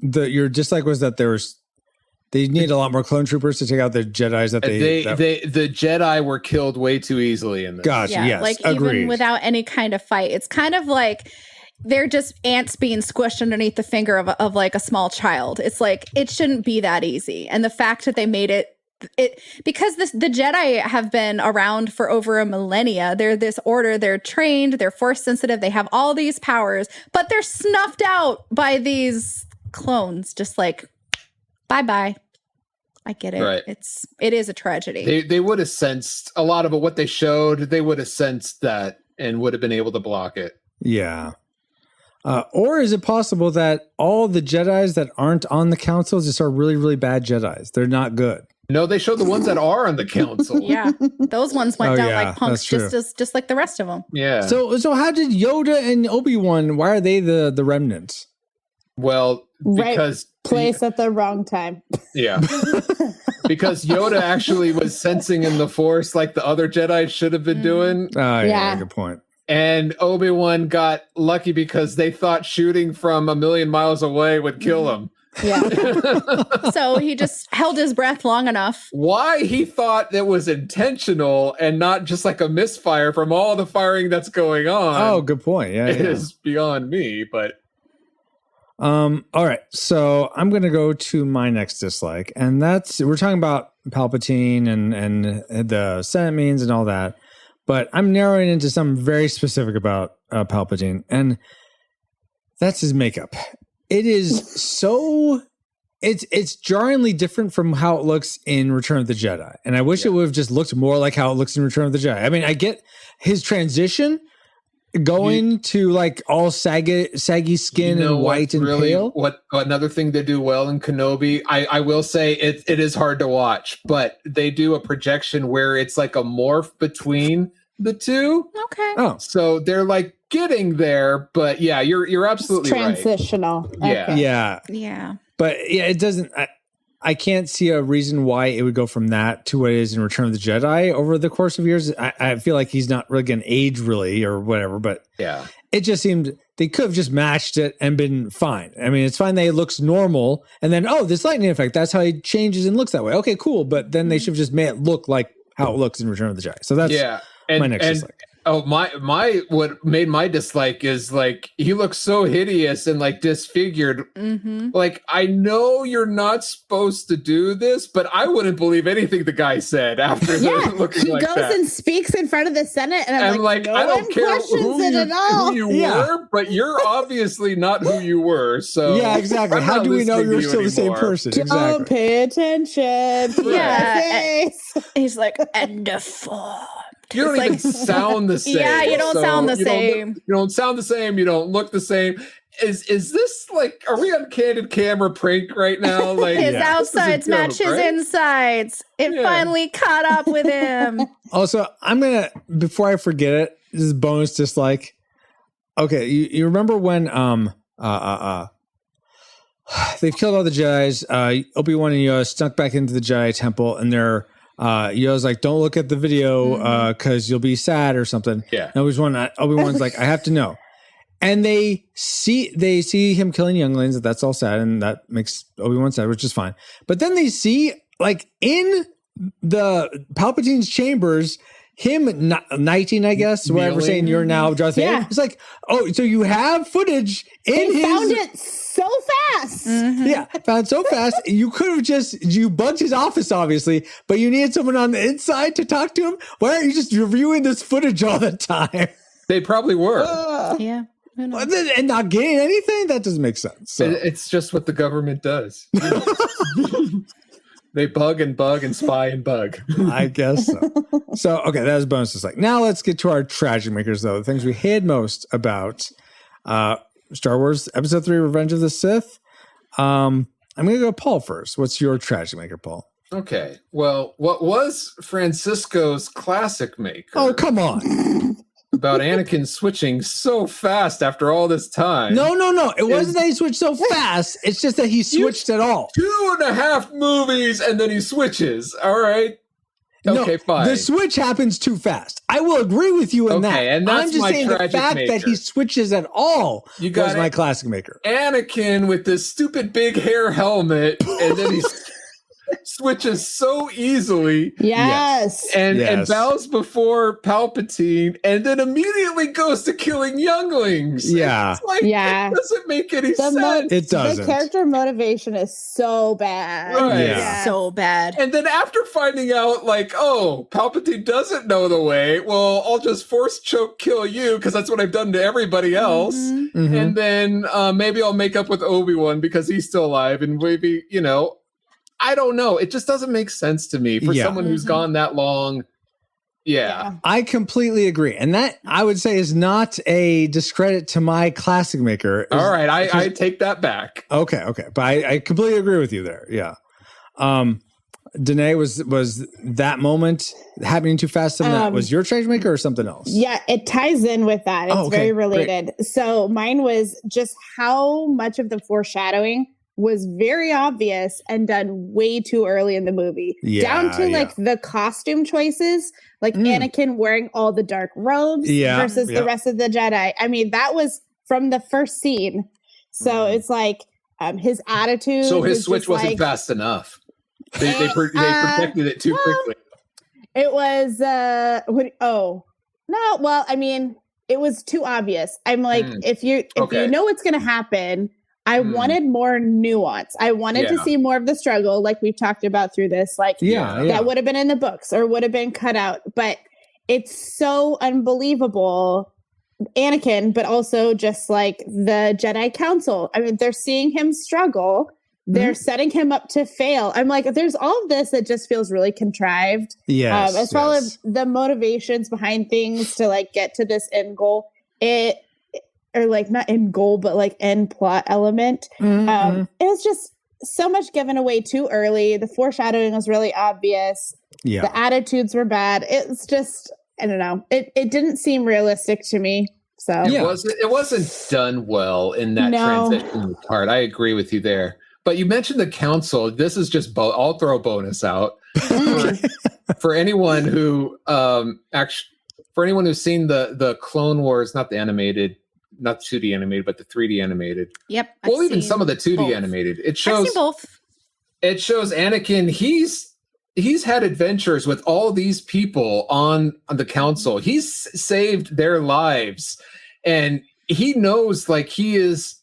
C: your dislike was that they need a lot more clone troopers to take out the Jedis that
D: the Jedi were killed way too easily in this.
C: Gotcha.
E: Yeah,
C: yes, agreed.
E: Even without any kind of fight, it's kind of like they're just ants being squished underneath the finger of a small child. It's like it shouldn't be that easy, and the fact that they made it because the Jedi have been around for over a millennia. They're this order. They're trained. They're force sensitive. They have all these powers, but they're snuffed out by these clones. Just like bye. I get it.
D: Right.
E: It is a tragedy.
D: They would have sensed a lot of it. What they showed, they would have sensed that and would have been able to block it.
C: Yeah. Or is it possible that all the Jedis that aren't on the council just are really, really bad Jedis? They're not good.
D: No, they showed the ones that are on the council.
E: Yeah, those ones went down like punks,
C: just
E: like the rest of them.
D: Yeah.
C: So how did Yoda and Obi-Wan? Why are they the remnants?
D: Well, because
F: place at the wrong time.
D: Yeah. Because Yoda actually was sensing in the Force like the other Jedi should have been doing.
C: Yeah, good point.
D: And Obi-Wan got lucky because they thought shooting from a million miles away would kill him.
E: Yeah. So he just held his breath long enough.
D: Why he thought that was intentional and not just like a misfire from all the firing that's going on.
C: Oh, good point. Yeah.
D: Is beyond me, but
C: all right. So I'm going to go to my next dislike, and we're talking about Palpatine and the Senate means and all that, but I'm narrowing into something very specific about Palpatine, and that's his makeup. It is so it's jarringly different from how it looks in Return of the Jedi. And I wish it would have just looked more like how it looks in Return of the Jedi. I mean, I get his transition going to like all saggy skin and white and pale.
D: What another thing they do well in Kenobi, I will say it is hard to watch, but they do a projection where it's like a morph between the two.
E: Okay.
C: Oh,
D: So they're like getting there, but yeah, you're absolutely right.
F: Transitional.
D: Yeah.
F: Okay.
C: yeah.
E: Yeah.
C: But yeah, it doesn't. I can't see a reason why it would go from that to what it is in Return of the Jedi over the course of years. I feel like he's not really going to age really or whatever, but
D: Yeah.
C: it just seemed they could have just matched it and been fine. I mean, it's fine that it looks normal, and then this lightning effect, that's how he changes and looks that way. Okay, cool. But then they should have just made it look like how it looks in Return of the Jedi. So that's my next dislike.
D: Oh, my what made my dislike is like he looks so hideous and like disfigured.
E: Mm-hmm.
D: Like, I know you're not supposed to do this, but I wouldn't believe anything the guy said after looking
F: he
D: like
F: goes
D: that.
F: and speaks in front of the Senate, and I'm like, no
D: I don't
F: one
D: care
F: questions it at all.
D: who you were, but you're obviously not who you were. So
C: Yeah, exactly.
D: I'm
C: How
D: not
C: do we know
D: listening to
C: you're
D: you
C: still the same
D: anymore.
C: person?
F: Don't
C: Exactly.
F: pay attention to
E: Yeah.
F: my face.
E: He's like, and deformed.
D: You don't
E: It's
D: even
E: like-
D: sound the same.
E: Yeah, you don't sound the
D: you don't look-
E: same.
D: you don't sound the same. You don't look the same. Is this like, are we on candid camera prank right now? Like
E: His
D: this is a
E: outsides
D: joke,
E: match his
D: right?
E: insides. It
D: Yeah.
E: finally caught up with him.
C: Also, I'm gonna before I forget it. This is bonus dislike. Okay, you remember when they've killed all the Jedis. Obi-Wan and Yoda snuck back into the Jedi temple, and they're Yoda's like, "Don't look at the video because you'll be sad or something."
D: Yeah.
C: And Obi-Wan's like, "I have to know." And they see him killing younglings. That's all sad, and that makes Obi-Wan sad, which is fine. But then they see, like, in the Palpatine's chambers, him knighting, I guess, whatever,
D: Kneeling.
C: saying you're now Darth Vader.
F: Yeah.
C: It's like, oh, so you have footage in
F: They
C: his.
F: found it so fast.
C: Yeah, found so fast. You could have you bugged his office, obviously, but you needed someone on the inside to talk to him. Why aren't you just reviewing this footage all the time?
D: They probably were.
E: Yeah. Who knows?
C: And not getting anything? That doesn't make sense. So.
D: It's just what the government does. They bug and spy and bug.
C: I guess so. So, okay, that was bonus dislike. Now let's get to our tragic makers, though. The things we hate most about Star Wars Episode 3, Revenge of the Sith. I'm going to go Paul first. What's your tragic maker, Paul?
D: Okay. Well, what was Francisco's classic maker?
C: Oh, come on.
D: About Anakin switching so fast after all this time.
C: No. It wasn't that he switched so fast. It's just that he switched at all.
D: 2.5 movies and then he switches. All right. Okay, fine.
C: The switch happens too fast. I will agree with you in that.
D: And that's
C: I'm just
D: my
C: saying the
D: tragic
C: fact
D: maker.
C: that he switches at all
D: You got
C: was
D: it.
C: my classic maker.
D: Anakin with this stupid big hair helmet, and then he switches so easily
F: Yes.
D: and
C: Yes.
D: bows before Palpatine, and then immediately goes to killing younglings.
C: Yeah.
D: It's like,
F: Yeah.
D: it doesn't make any
F: The
D: sense.
C: It doesn't.
F: The character motivation is so bad.
D: Right.
C: Yeah.
E: So bad.
D: And then after finding out, like, oh, Palpatine doesn't know the way, well, I'll just force choke kill you because that's what I've done to everybody else.
C: Mhm.
D: And then maybe I'll make up with Obi-Wan because he's still alive. And maybe, I don't know. It just doesn't make sense to me for
C: Yeah.
D: someone who's gone that long. Yeah.
C: I completely agree. And that, I would say, is not a discredit to my classic maker.
D: All right. I take that back.
C: Okay. But I completely agree with you there. Yeah. Danae, was that moment happening too fast something that was your tragic maker or something else?
F: Yeah, it ties in with that. It's
C: Oh, okay,
F: very related. So mine was just how much of the foreshadowing was very obvious and done way too early in the movie.
C: Yeah,
F: Down to
C: yeah.
F: like the costume choices, like Anakin wearing all the dark robes versus the rest of the Jedi. I mean, that was from the first scene. So it's like his attitude.
D: So his
F: was
D: switch
F: just
D: wasn't
F: like,
D: fast enough. They protected it too quickly.
F: It was I mean, it was too obvious. I'm like, if you know what's gonna happen, I wanted more nuance. I wanted to see more of the struggle, like we've talked about through this. Like, that would have been in the books or would have been cut out. But it's so unbelievable, Anakin, but also just like the Jedi Council. I mean, they're seeing him struggle They're setting him up to fail. I'm like, there's all of this that just feels really contrived.
C: Yes.
F: As well as the motivations behind things to like get to this end goal. Or like not end goal, but like end plot element. It was just so much given away too early. The foreshadowing was really obvious.
C: Yeah.
F: The attitudes were bad. It's just, I don't know. It didn't seem realistic to me. So
D: it wasn't done well in that transition part. I agree with you there. But you mentioned the council. This is just I'll throw a bonus out for anyone who for anyone who's seen the Clone Wars, not the animated, not 2D animated, but the 3D animated.
E: Yep.
D: Well, even some of the 2D animated. It shows
E: I've seen both.
D: It shows Anakin. He's had adventures with all these people on the council. He's saved their lives, and he knows like he is,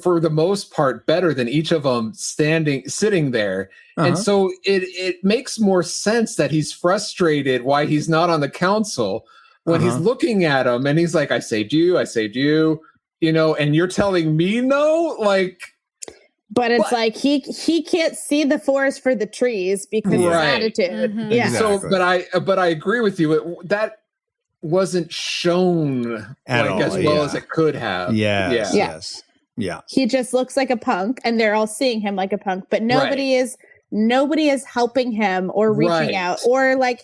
D: for the most part, better than each of them sitting there. And so it makes more sense that he's frustrated why he's not on the council when he's looking at him and he's like, I saved you, you know, and you're telling me no, like.
F: But it's like he can't see the forest for the trees because of his attitude. Yeah.
D: Exactly. So, but I agree with you. That wasn't shown as well as it could have.
C: Yes. Yeah.
F: He just looks like a punk, and they're all seeing him like a punk, but nobody is helping him or reaching out or like,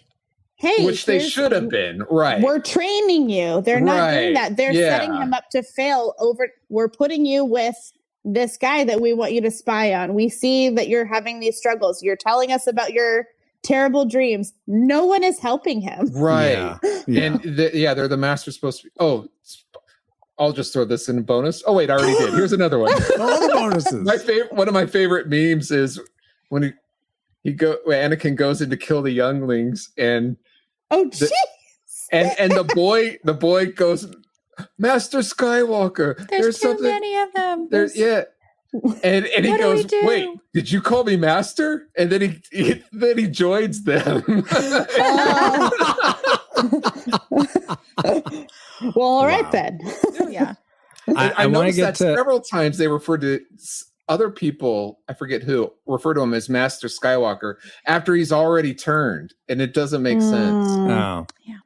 F: hey,
D: which they should have been. Right.
F: We're training you. They're not doing that. They're setting him up to fail we're putting you with this guy that we want you to spy on. We see that you're having these struggles. You're telling us about your terrible dreams. No one is helping him.
D: Right. Yeah. And they're the master supposed to be. I'll just throw this in a bonus. Oh wait, I already did. Here's another one.
C: All the bonuses.
D: One of my favorite memes is when Anakin goes in to kill the younglings, and
F: jeez.
D: And the boy goes, Master Skywalker.
E: There's too many of them.
D: And he goes, wait, did you call me master? And then he joins them.
F: Well, all right then.
E: Yeah.
D: I noticed that several times they referred to other people, I forget who, refer to him as Master Skywalker after he's already turned, and it doesn't make sense.
C: Oh. Yeah.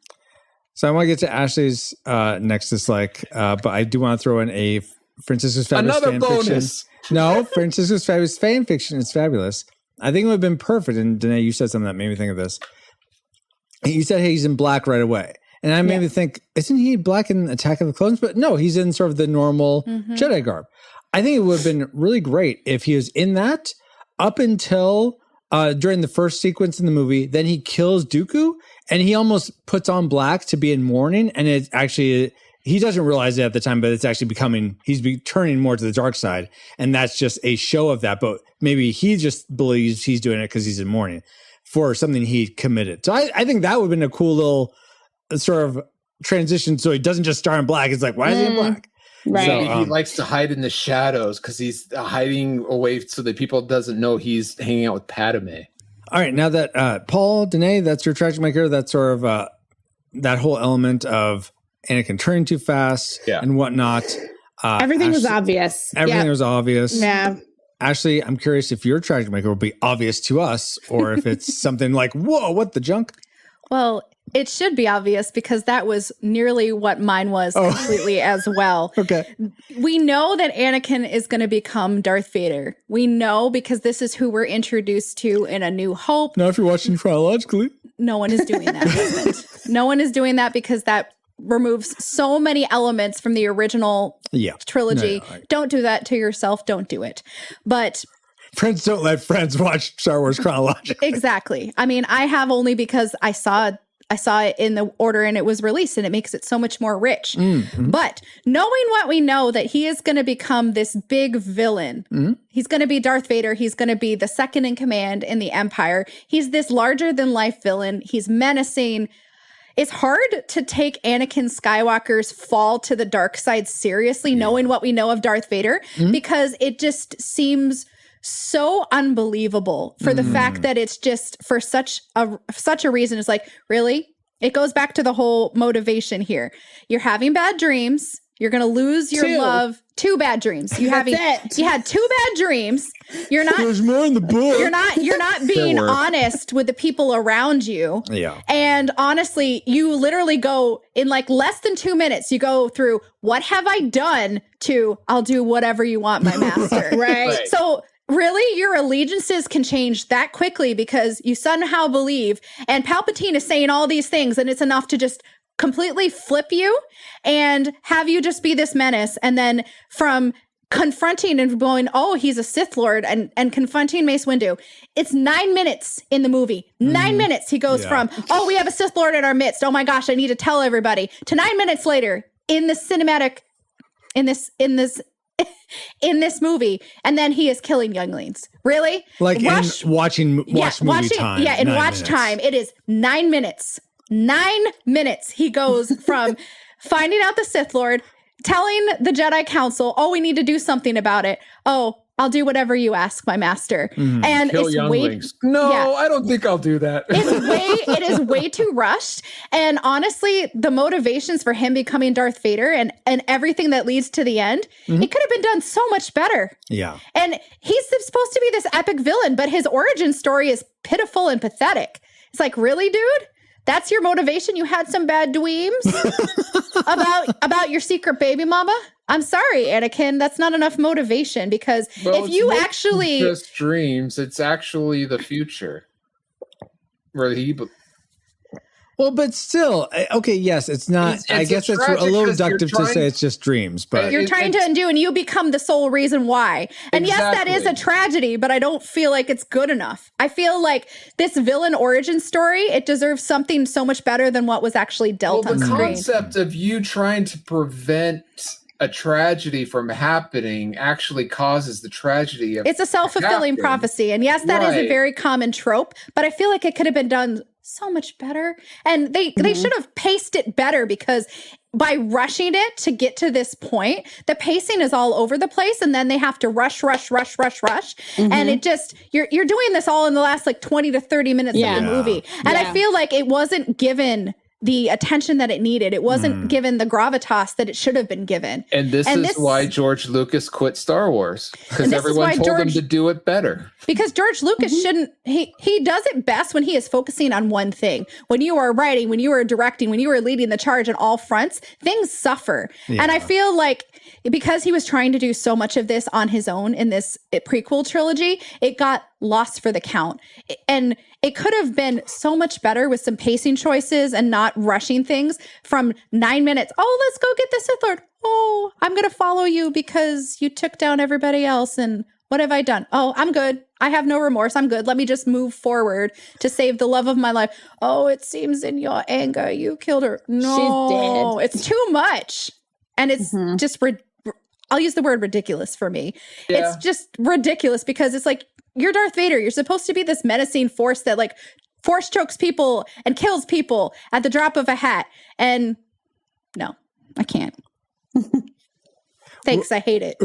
C: So I want to get to Ashley's next dislike, but I do want to throw in a Francisco's Fabulous
D: another
C: fan
D: bonus.
C: Fiction. No, Francisco's Fabulous fan fiction is fabulous. I think it would have been perfect. And Danae, you said something that made me think of this. You said, hey, he's in black right away. And I made me think, isn't he black in Attack of the Clones? But no, he's in sort of the normal Jedi garb. I think it would have been really great if he was in that up until during the first sequence in the movie. Then he kills Dooku, and he almost puts on black to be in mourning. And it actually, he doesn't realize it at the time, but it's actually he's turning more to the dark side. And that's just a show of that. But maybe he just believes he's doing it because he's in mourning for something he committed. So I think that would have been a cool little sort of transition, so he doesn't just star in black. It's like, why is he in black?
F: Right.
D: So, he likes to hide in the shadows because he's hiding away so that people doesn't know he's hanging out with Padme.
C: All right, now that Paul, Danae, that's your tragic maker. That's sort of that whole element of Anakin turning too fast and whatnot.
F: Everything was obvious.
C: Everything was obvious.
F: Yeah.
C: Ashley, I'm curious if your tragic maker will be obvious to us, or if it's something like, whoa, what the junk?
E: Well, it should be obvious because that was nearly what mine was completely as well.
C: Okay.
E: We know that Anakin is going to become Darth Vader. We know because this is who we're introduced to in A New Hope.
C: Now, if you're watching chronologically.
E: No one is doing that, husband. No one is doing that because that removes so many elements from the original trilogy. No, don't do that to yourself. Don't do it. But
C: friends don't let friends watch Star Wars chronologically.
E: Exactly. I mean, I have only because I saw it in the order and it was released, and it makes it so much more rich. But knowing what we know, that he is going to become this big villain. He's going to be Darth Vader. He's going to be the second in command in the Empire. He's this larger than life villain. He's menacing. It's hard to take Anakin Skywalker's fall to the dark side seriously, knowing what we know of Darth Vader, because it just seems so unbelievable for the fact that it's just for such a reason. It's like, really? It goes back to the whole motivation here. You're having bad dreams. You're going to lose your
F: 2.
E: love. 2 bad dreams. You had 2 bad dreams. You're not.
C: There's more in the book.
E: You're not being honest with the people around you.
C: Yeah.
E: And honestly, you literally go in like less than 2 minutes. You go through what have I done to I'll do whatever you want, my master.
F: Right.
E: So really, your allegiances can change that quickly because you somehow believe, and Palpatine is saying all these things, and it's enough to just completely flip you and have you just be this menace. And then from confronting and going, oh, he's a Sith Lord, and confronting Mace Windu, it's 9 minutes in the movie. 9 minutes he goes from, oh, we have a Sith Lord in our midst. Oh my gosh, I need to tell everybody. To 9 minutes later in the cinematic, in this movie, and then he is killing younglings. Really?
C: Like
E: watch
C: movie time.
E: Yeah, in watch time, it is 9 minutes. 9 minutes. He goes from finding out the Sith Lord, telling the Jedi Council, oh, we need to do something about it. Oh, I'll do whatever you ask, my master. And
D: Kill
E: it's
D: younglings. I don't think I'll do that.
E: it is way too rushed. And honestly, the motivations for him becoming Darth Vader and everything that leads to the end, it could have been done so much better.
C: Yeah.
E: And he's supposed to be this epic villain, but his origin story is pitiful and pathetic. It's like, really, dude? That's your motivation? You had some bad dweems about your secret baby mama? I'm sorry, Anakin. That's not enough motivation because if you actually
D: just dreams, it's actually the future.
C: Well, but still, okay, yes, it's not. I guess it's a little reductive to say it's just dreams, but
E: you're trying to undo, and you become the sole reason why. And yes, that is a tragedy, but I don't feel like it's good enough. I feel like this villain origin story, it deserves something so much better than what was actually dealt on screen.
D: The concept of you trying to prevent a tragedy from happening actually causes the tragedy of
E: it's a self-fulfilling prophecy. And yes, that is a very common trope, but I feel like it could have been done so much better. And they should have paced it better because by rushing it to get to this point, the pacing is all over the place. And then they have to rush. And it just, you're doing this all in the last like 20 to 30 minutes of the movie. And I feel like it wasn't given the attention that it needed. It wasn't given the gravitas that it should have been given.
D: And this is why George Lucas quit Star Wars, because everyone told him to do it better.
E: Because George Lucas shouldn't, he does it best when he is focusing on one thing. When you are writing, when you are directing, when you are leading the charge on all fronts, things suffer. Yeah. And I feel like because he was trying to do so much of this on his own in this prequel trilogy, it got lost for the count. And it could have been so much better with some pacing choices and not rushing things from 9 minutes. Oh, let's go get the Sith Lord. Oh, I'm going to follow you because you took down everybody else. And what have I done? Oh, I'm good. I have no remorse. I'm good. Let me just move forward to save the love of my life. Oh, it seems in your anger you killed her. No, she's dead. It's too much. And it's just, I'll use the word ridiculous for me. Yeah. It's just ridiculous because it's like, you're Darth Vader. You're supposed to be this menacing force that like force chokes people and kills people at the drop of a hat. And no, I can't. Thanks. I hate it.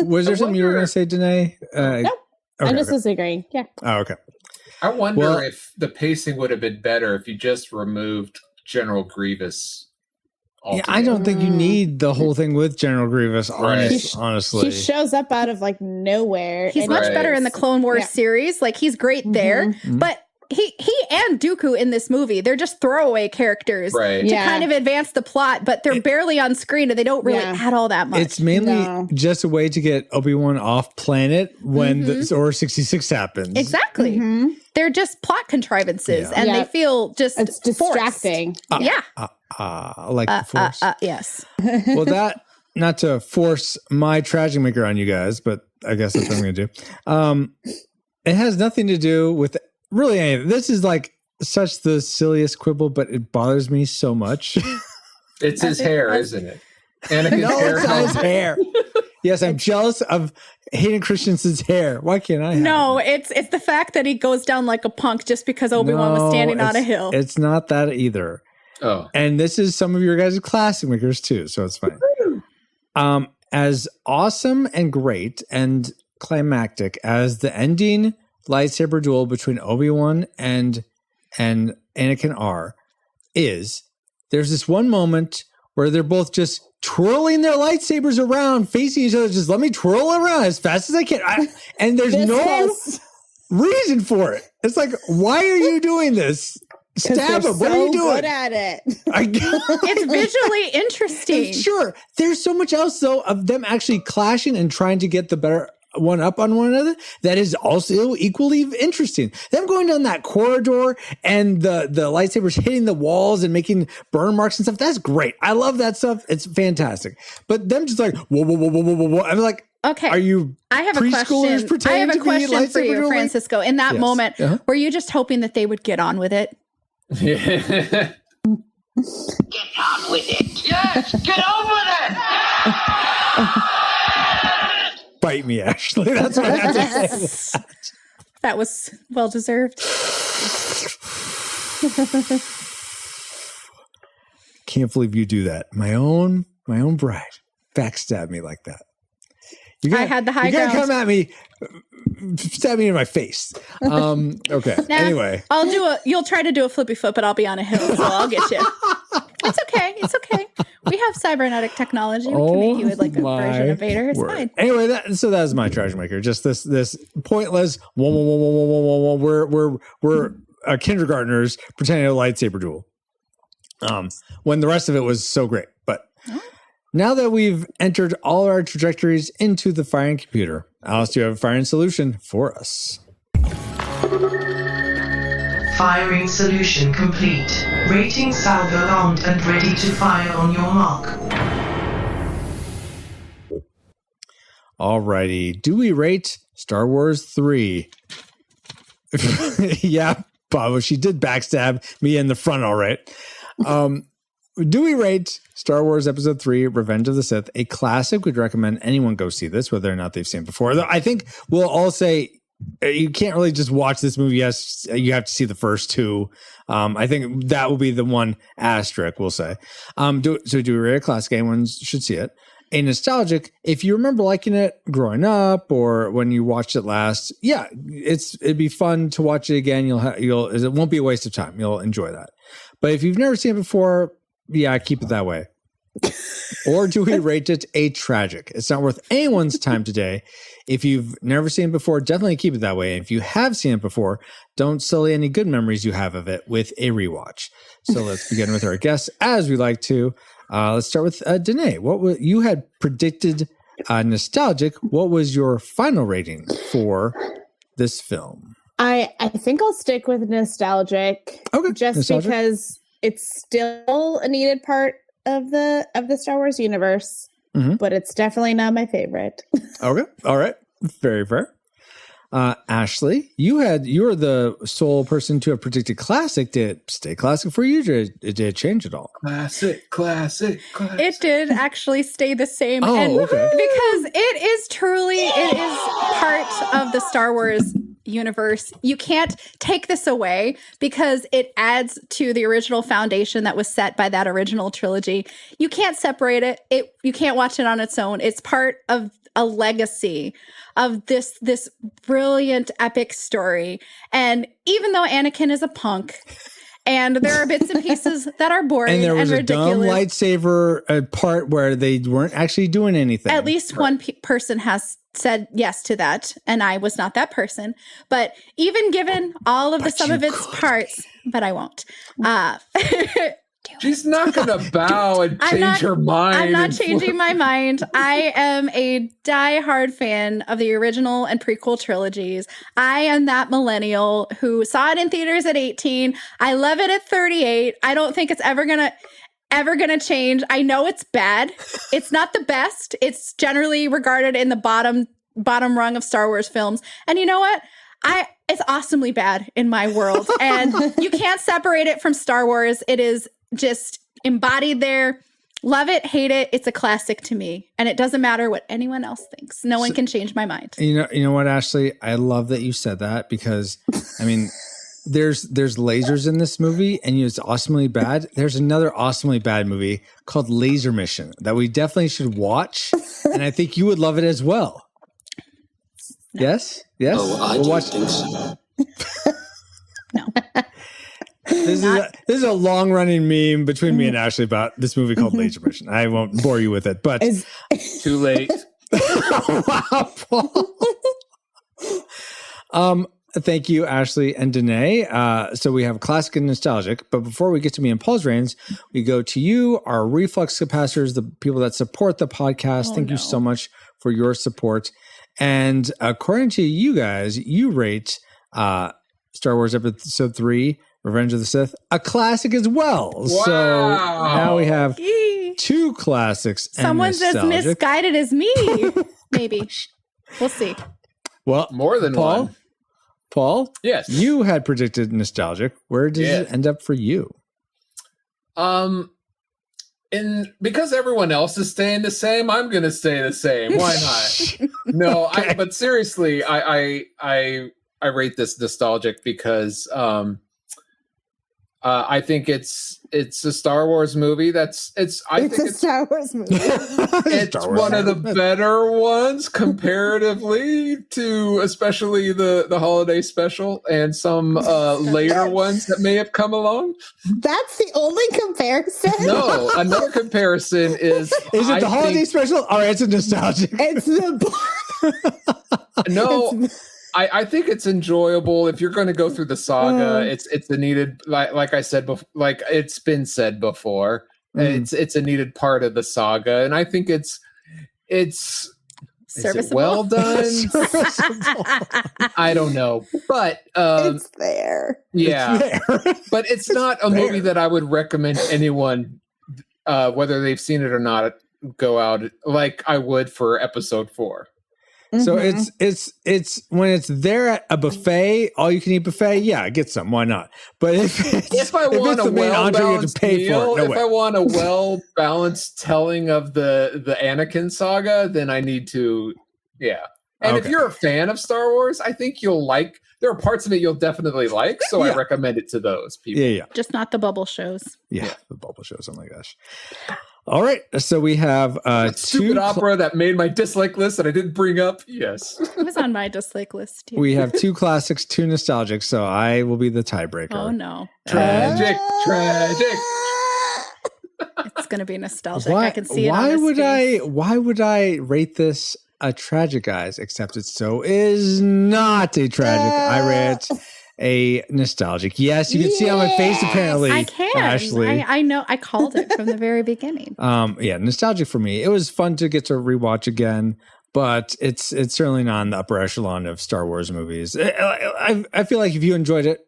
C: Was there something you were going to say, Danae?
F: No, okay, I'm just disagreeing. Yeah.
C: Oh, okay.
D: I wonder if the pacing would have been better if you just removed General Grievous.
C: Yeah, I don't think you need the whole thing with General Grievous, honestly.
F: He shows up out of like nowhere.
E: He's much better in the Clone Wars series. Like he's great there. But he and Dooku in this movie, they're just throwaway characters to kind of advance the plot, but they're barely on screen and they don't really add all that much.
C: It's mainly just a way to get Obi-Wan off planet when the Order 66 happens.
E: Exactly. They're just plot contrivances and they feel just
F: it's distracting.
C: Like the Force.
E: Yes.
C: Well, that, not to force my tragic maker on you guys, but I guess that's what I'm going to do. It has nothing to do with really anything. This is like such the silliest quibble, but it bothers me so much.
D: It's his hair, isn't it? Anakin's hair.
C: It's not his hair. Yes, I'm jealous of Hayden Christensen's hair. Why can't I have
E: it? It's the fact that he goes down like a punk just because Obi-Wan was standing on a hill.
C: It's not that either.
D: Oh.
C: And this is some of your guys' classic makers too, so it's fine. As awesome and great and climactic as the ending lightsaber duel between Obi-Wan and Anakin there's this one moment where they're both just twirling their lightsabers around, facing each other. Just let me twirl around as fast as I can. And there's no reason for it. It's like, why are you doing this? Stab him. What are you doing?
F: Good at it.
E: It's visually interesting.
C: Sure. There's so much else, though, of them actually clashing and trying to get the better one up on one another. That is also equally interesting. Them going down that corridor and the lightsabers hitting the walls and making burn marks and stuff. That's great. I love that stuff. It's fantastic. But them just like, whoa, whoa, whoa, whoa, whoa, whoa. I'm like,
E: okay.
C: Are you
E: I have a question. I have a question for you, Francisco. In that moment, were you just hoping that they would get on with it?
H: Get on with it. Yes, get on with it.
C: Bite me, Ashley. That's what I have to say.
E: That was well deserved.
C: Can't believe you do that. My own bride backstab me like that.
E: I had the high ground.
C: You gotta come at me, stab me in my face. Okay.
E: Nah,
C: anyway,
E: you'll try to do a flippy foot, but I'll be on a hill, so I'll get you. It's okay. It's okay. We have cybernetic technology. We can make you like a version of Vader. It's fine.
C: Anyway, that was my treasure maker. Just this pointless. We're kindergartners pretending a lightsaber duel. When the rest of it was so great, but. Now that we've entered all our trajectories into the firing computer, Alice, do you have a firing solution for us?
B: Firing solution complete. Rating salvo armed and ready to fire on your mark.
C: Alrighty. Do we rate Star Wars 3? Yeah, Bob, she did backstab me in the front, all right. Do we rate Star Wars Episode 3, Revenge of the Sith, a classic? We'd recommend anyone go see this, whether or not they've seen it before. Though I think we'll all say you can't really just watch this movie. Yes, you have to see the first two. I think that will be the one asterisk we'll say. Do we rate a classic? Anyone should see it. A nostalgic, if you remember liking it growing up or when you watched it last, yeah, it'd be fun to watch it again. It won't be a waste of time. You'll enjoy that. But if you've never seen it before, yeah, keep it that way. Or do we rate it a tragic? It's not worth anyone's time today. If you've never seen it before, definitely keep it that way. If you have seen it before, don't sully any good memories you have of it with a rewatch. So let's begin with our guests as we like to. Let's start with Danae. You had predicted nostalgic. What was your final rating for this film?
F: I think I'll stick with nostalgic. Okay, just nostalgic. Because it's still a needed part of the Star Wars universe, but it's definitely not my favorite. Okay, all right,
C: very fair. Ashley, you were the sole person to have predicted classic. Did it stay classic for you? Did it change at all?
D: Classic.
E: It did actually stay the same,
C: okay.
E: Because it is part of the Star Wars universe. You can't take this away because it adds to the original foundation that was set by that original trilogy. You can't separate it. You can't watch it on its own. It's part of a legacy of this brilliant epic story. And even though Anakin is a punk and there are bits and pieces that are boring and ridiculous.
C: And there was a dumb lightsaber part where they weren't actually doing anything.
E: At least one person has said yes to that, and I was not that person. But even given all of some of its parts, but I won't.
D: She's not going to bow and change her mind.
E: I'm not changing my mind. I am a diehard fan of the original and prequel trilogies. I am that millennial who saw it in theaters at 18. I love it at 38. I don't think it's ever gonna change. I know it's bad. It's not the best. It's generally regarded in the bottom rung of Star Wars films. And you know what? It's awesomely bad in my world. And you can't separate it from Star Wars. It is just embodied there. Love it, hate it. It's a classic to me. And it doesn't matter what anyone else thinks. No one can change my mind.
C: You know what, Ashley? I love that you said that because, I mean, there's lasers in this movie and it's awesomely bad. There's another awesomely bad movie called Laser Mission that we definitely should watch. And I think you would love it as well. No. Yes?
H: Oh, I don't think so.
E: No.
C: This is a long running meme between me and Ashley about this movie called Laser Mission. I won't bore you with it, but
D: Too late.
C: wow, Paul. Thank you, Ashley and Danae. So we have classic and nostalgic, but before we get to me and Paul's reigns, we go to you, our reflux capacitors, the people that support the podcast. Thank you so much for your support. And according to you guys, you rate Star Wars Episode 3, Revenge of the Sith, a classic as well.
D: Wow.
C: So now we have two classics.
E: Someone's
C: and
E: as
C: nostalgic.
E: misguided as me. Maybe. We'll see.
C: Well,
D: More than
C: Paul.
D: one.
C: Paul,
D: Yes.
C: you had predicted nostalgic. Where did it end up for you?
D: And because everyone else is staying the same, I'm gonna stay the same. Why not? No,
C: Okay.
D: but seriously, I rate this nostalgic because I think it's a Star Wars movie.
F: It's a Star Wars movie.
D: It's
C: Star Wars
D: one of the
C: movie.
D: better ones comparatively to especially the holiday special and some later ones that may have come along.
F: That's the only comparison.
D: No, another comparison is
C: Is it the holiday special? All right, it's a nostalgic.
F: It's the
D: No, I think it's enjoyable if you're going to go through the saga. It's a needed, like I said, like it's been said before. It's a needed part of the saga, and I think it's
E: Serviceable.
D: well done. I don't know, but
F: it's there.
D: yeah,
C: It's there.
D: but it's not a movie that I would recommend anyone, whether they've seen it or not, go out like I would for Episode 4.
C: So it's when it's there at a buffet, all you can eat buffet. Yeah, get some. Why not? But
D: If I want a
C: the main entree, you have
D: well-balanced
C: to pay
D: meal,
C: for it. No
D: if
C: way.
D: I want a well-balanced telling of the Anakin saga, then I need to, yeah. And if
C: Okay.
D: you're a fan of Star Wars, I think you'll like. There are parts of it you'll definitely like, so
C: Yeah.
D: I recommend it to those people.
C: Yeah.
E: Just not the bubble shows.
C: Yeah, the bubble shows. Oh my gosh. All right, so we have
D: That stupid opera that made my dislike list that I didn't bring up. Yes.
E: It was on my dislike list too.
C: we have two classics, two nostalgic. So I will be the tiebreaker.
E: Oh no.
D: Tragic.
E: It's gonna be nostalgic. I can see it on
C: Why
E: his
C: would
E: face.
C: Why would I rate this a tragic, guys? Except it so is not a tragic. I rate a nostalgic. Yes, you can see on my face. Apparently,
E: I can.
C: Ashley.
E: I know. I called it from the very beginning.
C: Yeah, nostalgic for me. It was fun to get to rewatch again, but it's certainly not in the upper echelon of Star Wars movies. I feel like if you enjoyed it,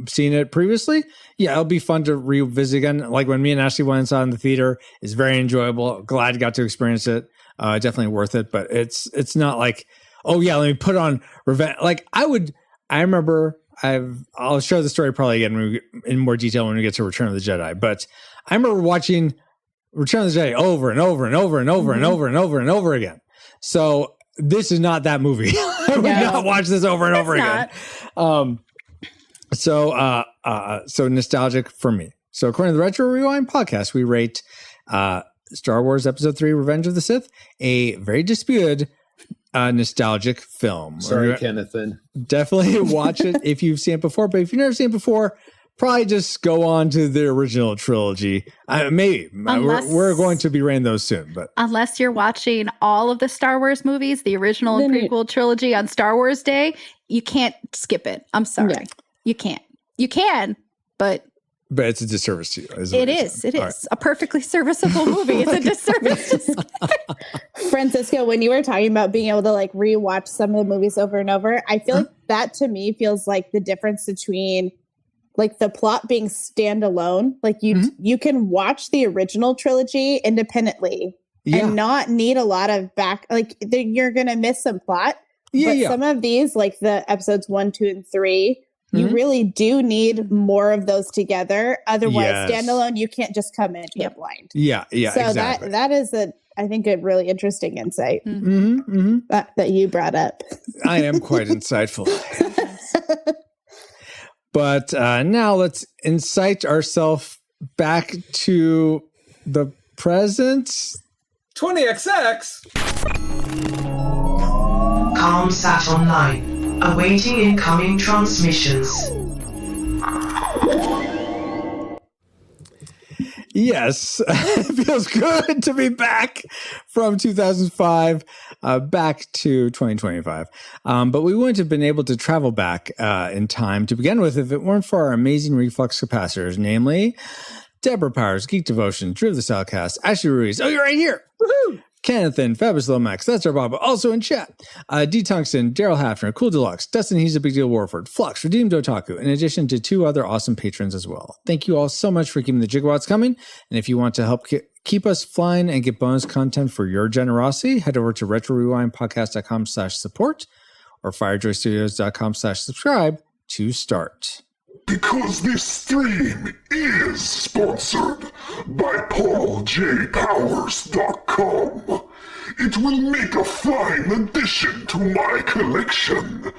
C: seen it previously, yeah, it'll be fun to revisit again. Like when me and Ashley went and saw it in the theater, it's very enjoyable. Glad you got to experience it. Definitely worth it. But it's not like, oh yeah, let me put on Revenge. Like I remember I'll show the story probably again in more detail when we get to Return of the Jedi. But I remember watching Return of the Jedi over and over and over and over and over and over and over again. So this is not that movie. I would not watch this over and over again. So nostalgic for me. So according to the Retro Rewind podcast, we rate Star Wars Episode 3, Revenge of the Sith, a very disputed nostalgic film.
D: Sorry, Kennethan.
C: Definitely watch it if you've seen it before. But if you've never seen it before, probably just go on to the original trilogy. Maybe. We're going to be rating those soon. But
E: unless you're watching all of the Star Wars movies, the original and prequel trilogy on Star Wars Day, you can't skip it. I'm sorry. Yeah. You can't. You can, but
C: it's a disservice to you.
E: It is. It is right. A perfectly serviceable movie. It's a disservice to skip it.
F: Francisco, when you were talking about being able to like rewatch some of the movies over and over, I feel like that to me feels like the difference between like the plot being standalone. Like you can watch the original trilogy independently and not need a lot of you're going to miss some plot. But some of these, like the episodes 1, 2, and 3, you really do need more of those together. Otherwise, standalone, you can't just come in blind.
C: Yeah,
F: so
C: exactly.
F: that is I think a really interesting insight that you brought up.
C: I am quite insightful. But now let's incite ourselves back to the present.
D: 20XX.
B: ComSat online, awaiting incoming transmissions.
C: Yes, it feels good to be back from 2005 back to 2025. But we wouldn't have been able to travel back in time to begin with if it weren't for our amazing reflux capacitors, namely Deborah Powers, Geek Devotion, Drew the Cellcast, Ashley Ruiz. Oh, you're right here. Woohoo! Kenneth and Fabulous Lomax, that's our Bob, also in chat. D. Tungsten, Daryl Hafner, Cool Deluxe, Dustin, He's a Big Deal Warford, Flux, Redeemed Otaku, in addition to 2 other awesome patrons as well. Thank you all so much for keeping the gigawatts coming. And if you want to help keep us flying and get bonus content for your generosity, head over to retrorewindpodcast.com/support or firejoystudios.com/subscribe to start.
A: Because this stream is sponsored by PaulJPowers.com. It will make a fine addition to my collection.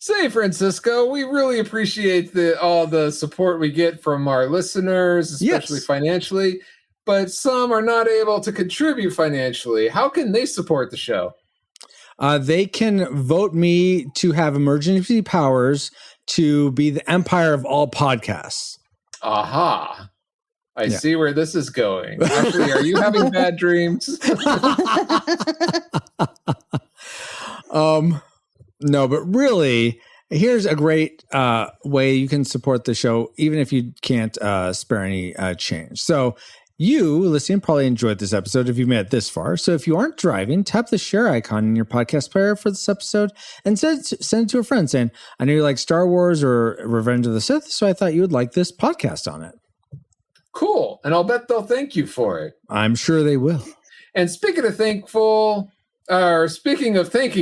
D: Say, Francisco, we really appreciate all the support we get from our listeners, especially financially, but some are not able to contribute financially. How can they support the show?
C: They can vote me to have emergency powers to be the empire of all podcasts.
D: Aha. I see where this is going. Actually, are you having bad dreams?
C: No, but really, here's a great way you can support the show, even if you can't spare any change. So you, listening, probably enjoyed this episode if you made it this far. So if you aren't driving, tap the share icon in your podcast player for this episode and send it to a friend saying, I know you like Star Wars or Revenge of the Sith, so I thought you would like this podcast on it.
D: Cool. And I'll bet they'll thank you for it.
C: I'm sure they will.
D: And speaking of thanking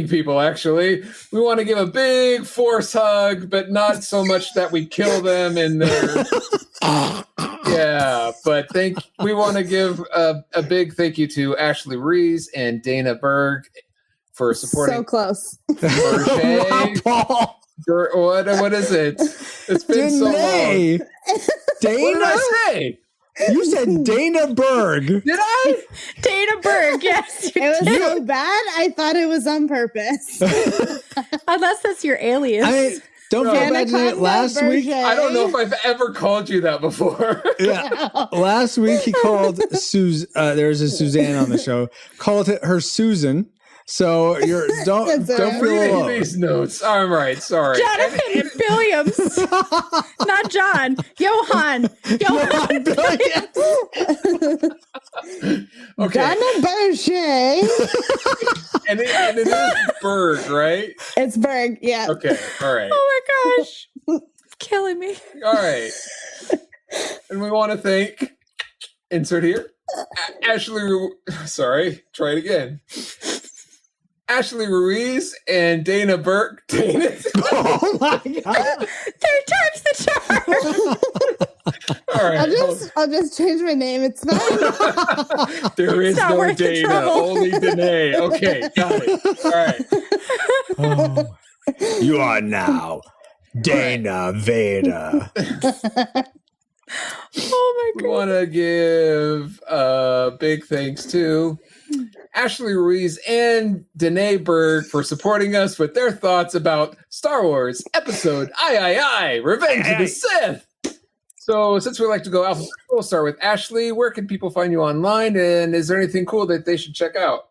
D: people, actually, we want to give a big force hug, but not so much that we kill them in their... Yeah, but we want to give a big thank you to Ashley Rees and Dana Berg for supporting.
F: So close.
C: Paul.
D: What is it? It's been so long.
C: Dana?
D: What did I say?
C: You said Dana Berg.
D: Did I?
E: Dana Berg, yes.
F: It was so bad, I thought it was on purpose.
E: Unless that's your alias.
C: Don't feel bad doing it last week.
D: I don't know if I've ever called you that before.
C: Yeah. Last week he called there's a Suzanne on the show, called her Susan. So don't feel alone.
D: These notes. I'm right. Sorry.
E: Jonathan Williams. Not John. Johan Williams.
D: Okay.
F: Donna Berger.
D: and it is Berg, right?
F: It's Berg, yeah.
D: Okay. All right.
E: Oh my gosh. It's killing me.
D: All right. And we want to thank, insert here, sorry, try it again. Ashley Ruiz and Dana Burke.
C: Oh my God.
E: 3 times the charm.
D: All right.
F: I'll just change my name. It's fine.
D: There is
E: not
D: no
E: worth the
D: Dana,
E: trouble.
D: only Danae. Okay, got it. All right.
C: You are now Dana Vader.
E: Oh my
D: We
E: god.
D: want to give big thanks to Ashley Ruiz and Danae Berg for supporting us with their thoughts about Star Wars Episode I, Revenge of the Sith. So since we like to go alphabetical, we'll start with Ashley. Where can people find you online? And is there anything cool that they should check out?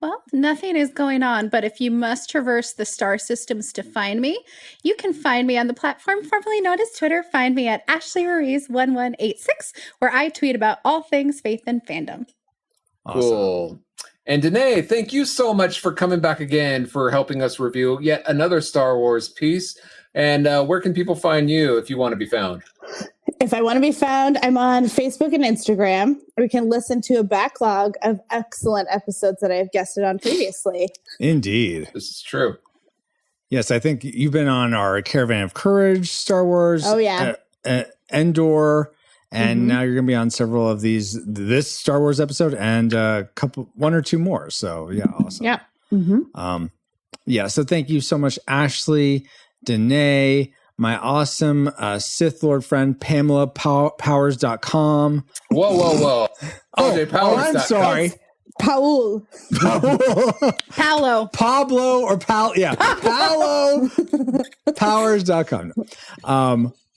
E: Well, nothing is going on, but if you must traverse the star systems to find me, you can find me on the platform formerly known as Twitter. Find me at Ashley Ruiz 1186, where I tweet about all things faith and fandom.
C: Awesome.
D: Cool. And Danae, thank you so much for coming back again for helping us review yet another Star Wars piece. And where can people find you if you want to be found?
F: If I want to be found, I'm on Facebook and Instagram. We can listen to a backlog of excellent episodes that I have guested on previously.
C: Indeed.
D: This is true.
C: Yes, I think you've been on our Caravan of Courage, Star Wars.
F: Oh, yeah.
C: Endor. And now you're going to be on several of this Star Wars episode and one or two more. So yeah, awesome.
F: Yeah.
C: So thank you so much, Ashley, Danae, my awesome Sith Lord friend, Pamela Powers.com.
D: Whoa.
C: I'm sorry.
F: Paul.
E: Paolo.
C: Pablo or Paolo. Yeah. Paolo Powers.com.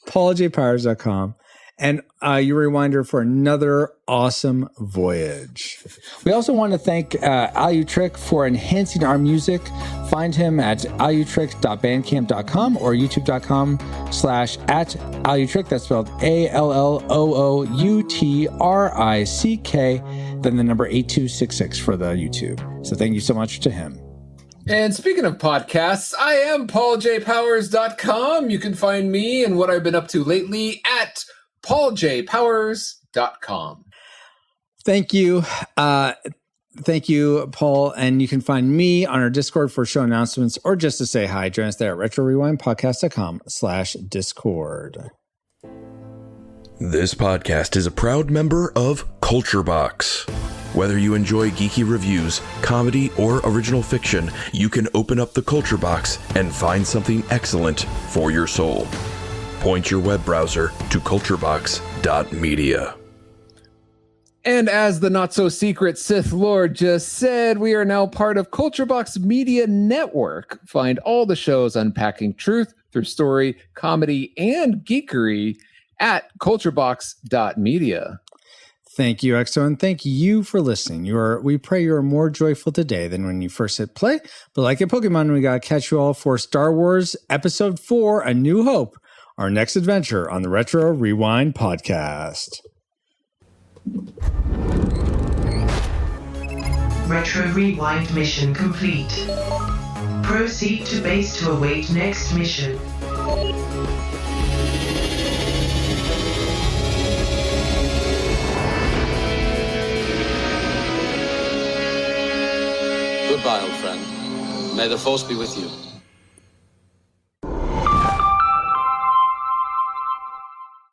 C: pauljpowers.com, and your rewinder for another awesome voyage. We also want to thank Alutrick for enhancing our music. Find him at alutrick.bandcamp.com or youtube.com/@Alutrick. That's spelled ALLOOUTRICK, then the number 8266 for the YouTube. So thank you so much to him.
D: And speaking of podcasts, I am pauljpowers.com. You can find me and what I've been up to lately at pauljpowers.com.
C: Thank you. Thank you, Paul. And you can find me on our Discord for show announcements or just to say hi. Join us there at retrorewindpodcast.com/Discord.
I: This podcast is a proud member of Culture Box. Whether you enjoy geeky reviews, comedy, or original fiction, you can open up the Culture Box and find something excellent for your soul. Point your web browser to culturebox.media.
D: And as the not-so-secret Sith Lord just said, we are now part of Culture Box Media Network. Find all the shows unpacking truth through story, comedy, and geekery at culturebox.media.
C: Thank you, EXO, and thank you for listening. We pray you are more joyful today than when you first hit play. But like in Pokemon, we got to catch you all for Star Wars Episode 4, A New Hope, our next adventure on the Retro Rewind podcast.
B: Retro Rewind mission complete. Proceed to base to await next mission.
J: Goodbye, old friend. May the Force be with you.